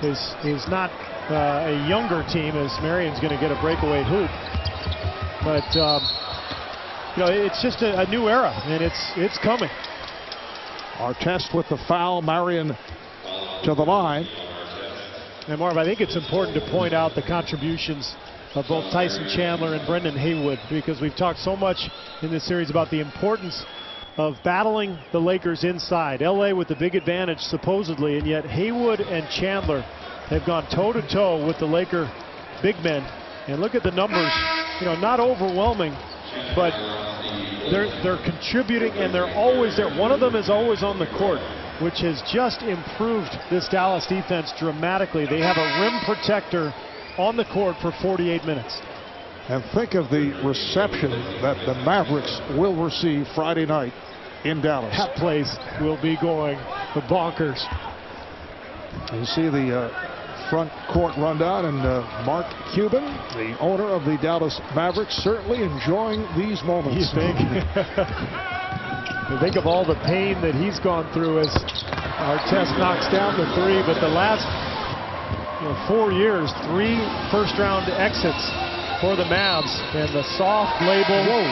is not a younger team, as Marion's going to get a breakaway hoop. But, you know, it's just a new era, and it's coming. Artest with the foul, Marion to the line. And Marv, I think it's important to point out the contributions of both Tyson Chandler and Brendan Haywood, because we've talked so much in this series about the importance of battling the Lakers inside. LA with the big advantage supposedly, and yet Haywood and Chandler have gone toe-to-toe with the Laker big men. And look at the numbers, you know, not overwhelming, but they're contributing, and they're always there. One of them is always on the court, which has just improved this Dallas defense dramatically. They have a rim protector on the court for 48 minutes. And think of the reception that the Mavericks will receive Friday night in Dallas. That place will be going bonkers. You see the front court rundown, and Mark Cuban, the owner of the Dallas Mavericks, certainly enjoying these moments. You think? Think of all the pain that he's gone through as Artest knocks down the three, but the last 4 years, 3 first-round exits for the Mavs, and the soft label. Whoa.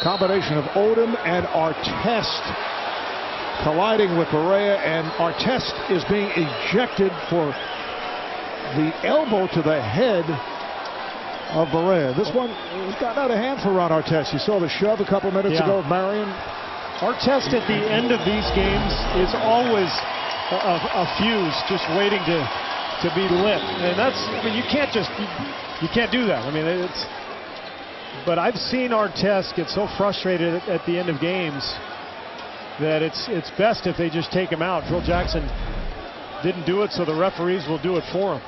Combination of Odom and Artest colliding with Barea, and Artest is being ejected for the elbow to the head of Barea. This one got out of hand for Ron Artest. You saw the shove a couple minutes ago of Marion. Artest at the end of these games is always a fuse just waiting to be lit, and that's, I mean, you can't do that. I mean, it's, but I've seen Artest get so frustrated at the end of games that it's best if they just take him out. Phil Jackson didn't do it, so the referees will do it for him.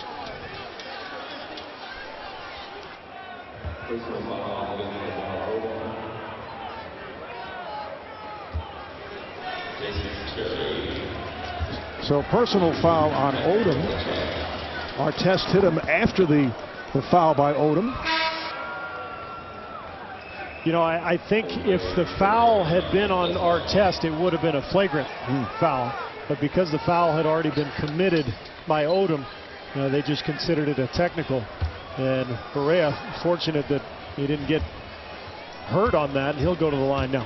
So personal foul on Odom. Artest hit him after the foul by Odom. You know, I think if the foul had been on Artest, it would have been a flagrant foul. But because the foul had already been committed by Odom, they just considered it a technical. And Barea, fortunate that he didn't get hurt on that, and he'll go to the line now.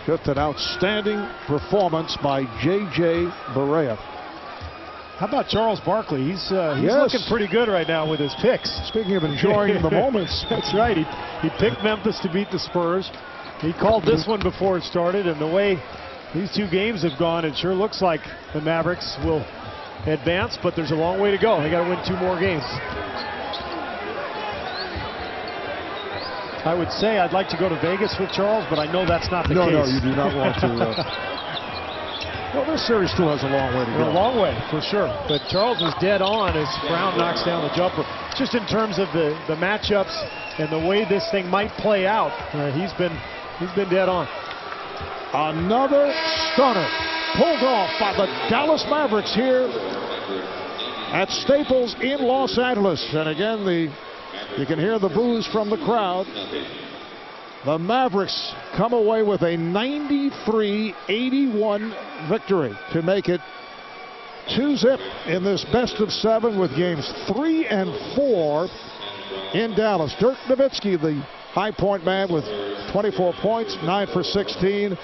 Just an outstanding performance by J.J. Barea. How about Charles Barkley? He's looking pretty good right now with his picks. Speaking of enjoying the moments. That's right. He picked Memphis to beat the Spurs. He called this one before it started, and the way these 2 games have gone, it sure looks like the Mavericks will advance, but there's a long way to go. They got to win 2 more games. I would say I'd like to go to Vegas with Charles, but I know that's not the case. No, you do not want to. Well, this series still has a long way to go. A long way, for sure. But Charles is dead on as Brown knocks down the jumper. Just in terms of the matchups and the way this thing might play out, he's been dead on. Another stunner pulled off by the Dallas Mavericks here at Staples in Los Angeles. And again, you can hear the boos from the crowd. The Mavericks come away with a 93-81 victory to make it 2-zip in this best-of-7 with games 3 and 4 in Dallas. Dirk Nowitzki, the high point man, with 24 points, 9 for 16.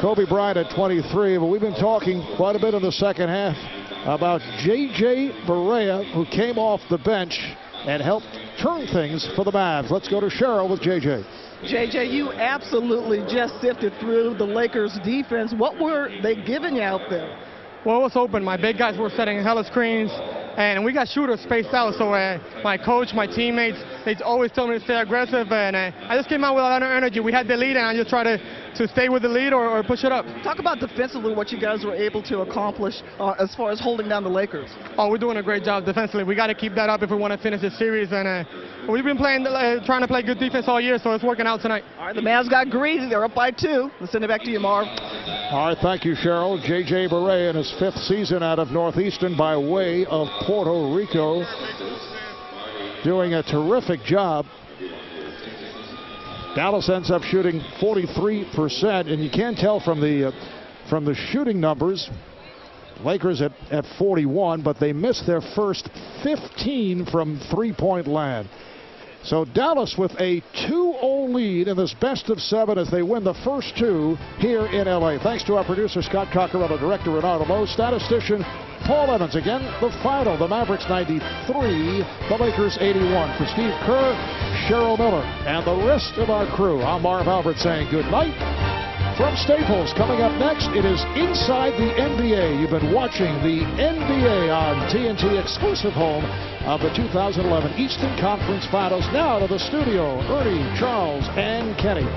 Kobe Bryant at 23. But we've been talking quite a bit in the second half about J.J. Barea, who came off the bench and helped turn things for the Mavs. Let's go to Cheryl with J.J. JJ, you absolutely just sifted through the Lakers defense. What were they giving you out there? Well, it was open. My big guys were setting hella screens. and we got shooters spaced out. So my coach, my teammates, they always tell me to stay aggressive, and I just came out with a lot of energy. We had the lead, and I just try to stay with the lead or push it up. Talk about defensively what you guys were able to accomplish as far as holding down the Lakers. Oh, we're doing a great job defensively. We got to keep that up if we want to finish this series, and we've been trying to play good defense all year, so it's working out tonight. All right, the Mavs got greedy. They're up by 2. Let's send it back to you, Marv. All right, thank you, Cheryl. J.J. Barea in his 5th season out of Northeastern by way of Puerto Rico, doing a terrific job. Dallas ends up shooting 43%, and you can tell from the shooting numbers, Lakers at 41, but they missed their first 15 from three-point land. So Dallas with a 2-0 lead in this best of 7 as they win the first 2 here in L.A. Thanks to our producer, Scott Coccarello, director, Renardo Lowe, statistician, Paul Evans. Again, the final, the Mavericks 93, the Lakers 81. For Steve Kerr, Cheryl Miller, and the rest of our crew, I'm Marv Albert saying good night. From Staples, coming up next, it is Inside the NBA. You've been watching the NBA on TNT, exclusive home of the 2011 Eastern Conference Finals. Now to the studio, Ernie, Charles, and Kenny.